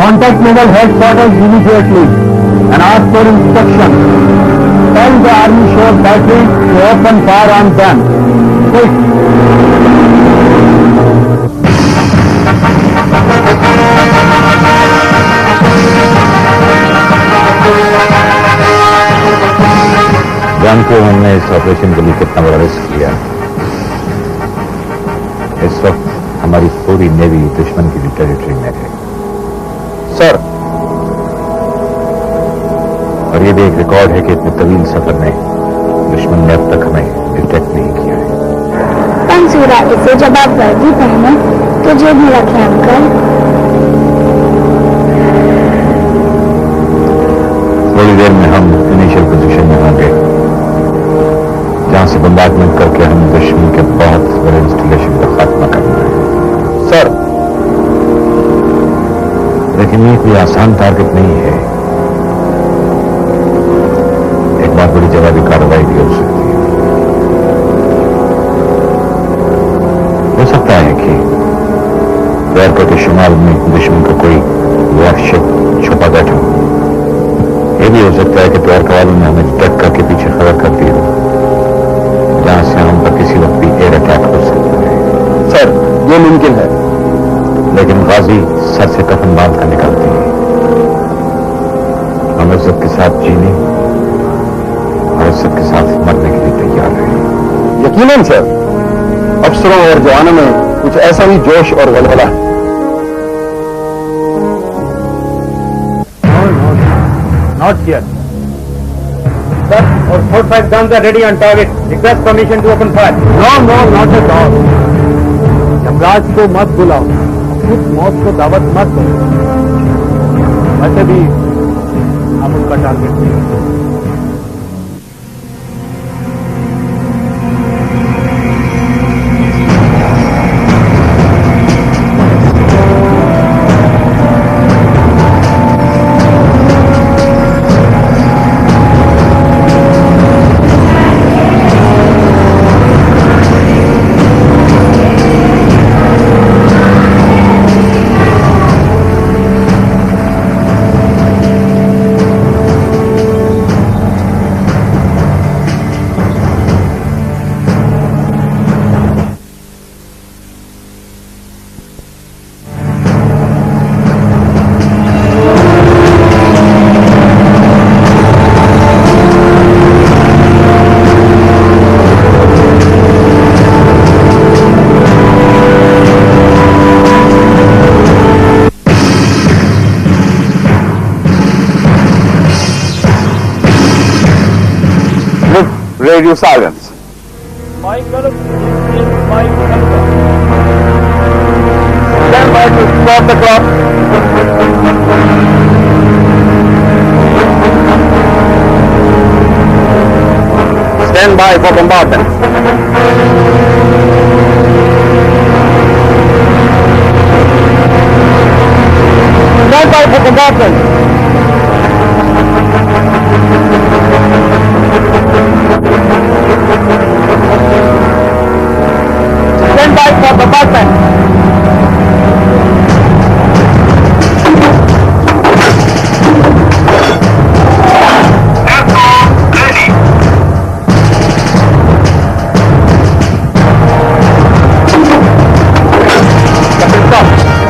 Contact naval headquarters immediately and ask for instruction. Tell the army shore battery to open fire on them. Quick. जानते हो हमने इस operation के लिए कितना बड़ा risk लिया. इस वक्त हमारी पूरी नेवी दुश्मन की टेरिटरी में है सर. और ये भी एक रिकॉर्ड है कि इतने तवील सफर में दुश्मन ने अब तक हमें डिटेक्ट नहीं किया है. मंसूरा, इसे जब आप वर्दी पहने तो जेब में रखें अंकल. थोड़ी देर में हम इनिशियल पोजीशन में होंगे जहां से बम्बार्डमेंट करके हम दुश्मन के बहुत बड़े इंस्टॉलेशन का खात्मा करना है. सर, लेकिन ये कोई आसान टारगेट नहीं है. एक बात बड़ी जवाबी कार्रवाई भी हो सकती है। हो सकता है कि द्वारका के शुमाल में दुश्मन का कोई वारशिप छुपा बैठा हो। यह भी हो सकता है कि द्वारका वालों ने हमें टक्का के पीछे खड़ा कर दिया हो, जहां से हम पर किसी वक्त भी एयर अटैक हो सकता है। सर, ये मुमकिन है, लेकिन गाजी सर से कफन बांध कर निकलते हैं। हम इज्जत के साथ जीने और इज्जत के साथ मरने के लिए तैयार हैं। यकीनन सर, अफसरों और जवानों में कुछ ऐसा ही जोश और वलवला है। Not yet. Sir, our 4-5 guns are ready on target. Request permission to open fire. No, not at all. Yamraj को मत बुलाओ, खुद मौत को दावत मत दो। वैसे भी हम उनका टारगेट नहीं हैं। Radio silence. Michael is Michael. Stand by to stop the clock. Stand by for bombardment. Stand by for bombardment. Stand by for bombardment.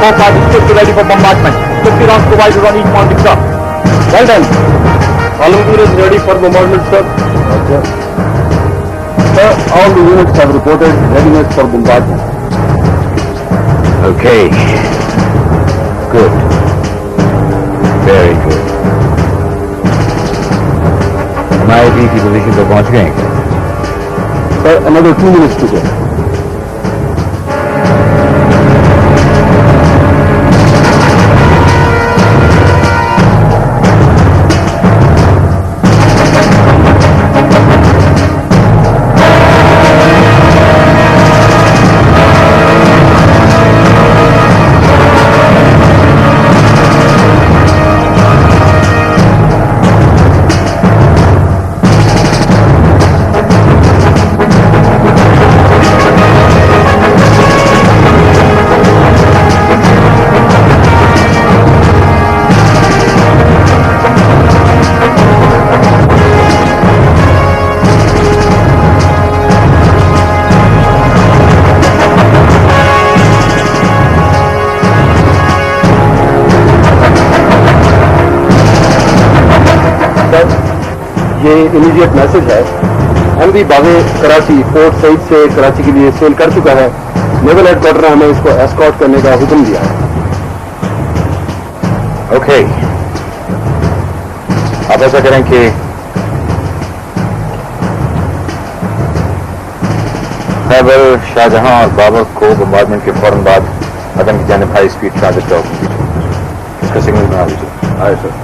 Four parties ready for bombardment. 50 rounds provided on each mounting shot. Well done. Alamgir is ready for bombardment, sir. Okay. Sir, all the units have reported readiness for bombardment. Okay. Good. Very good. हमारे team की position पर पहुंच गए हैं। Sir, another 2 minutes to go. ये immediate message है। MV बागे Karachi Port Said से कराची के लिए सेल कर चुका है। नेवल हेडक्वार्टर ने हमें इसको एस्कॉर्ट करने का हुक्म दिया है। ओके, आप ऐसा करें कि खैबर, शाहजहां और बाबर को बम्बार्डमेंट के फौरन बाद अदम की जानिब हाई स्पीड ट्रांजिट का हुक्म दीजिए। इसका सिग्नल बना लीजिए। आए sir.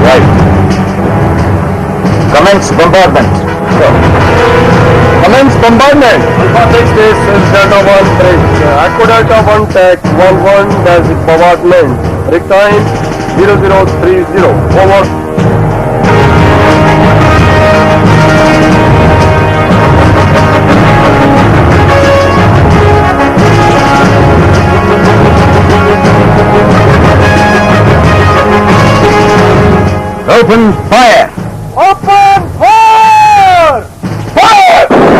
Right. Come commence bombardment. Commence bombardment. Alpha 6 is Delta 1 bridge. Echo Delta 1 tech 11 does bombardment. Time 0030. Over. Open fire! Open fire! Fire!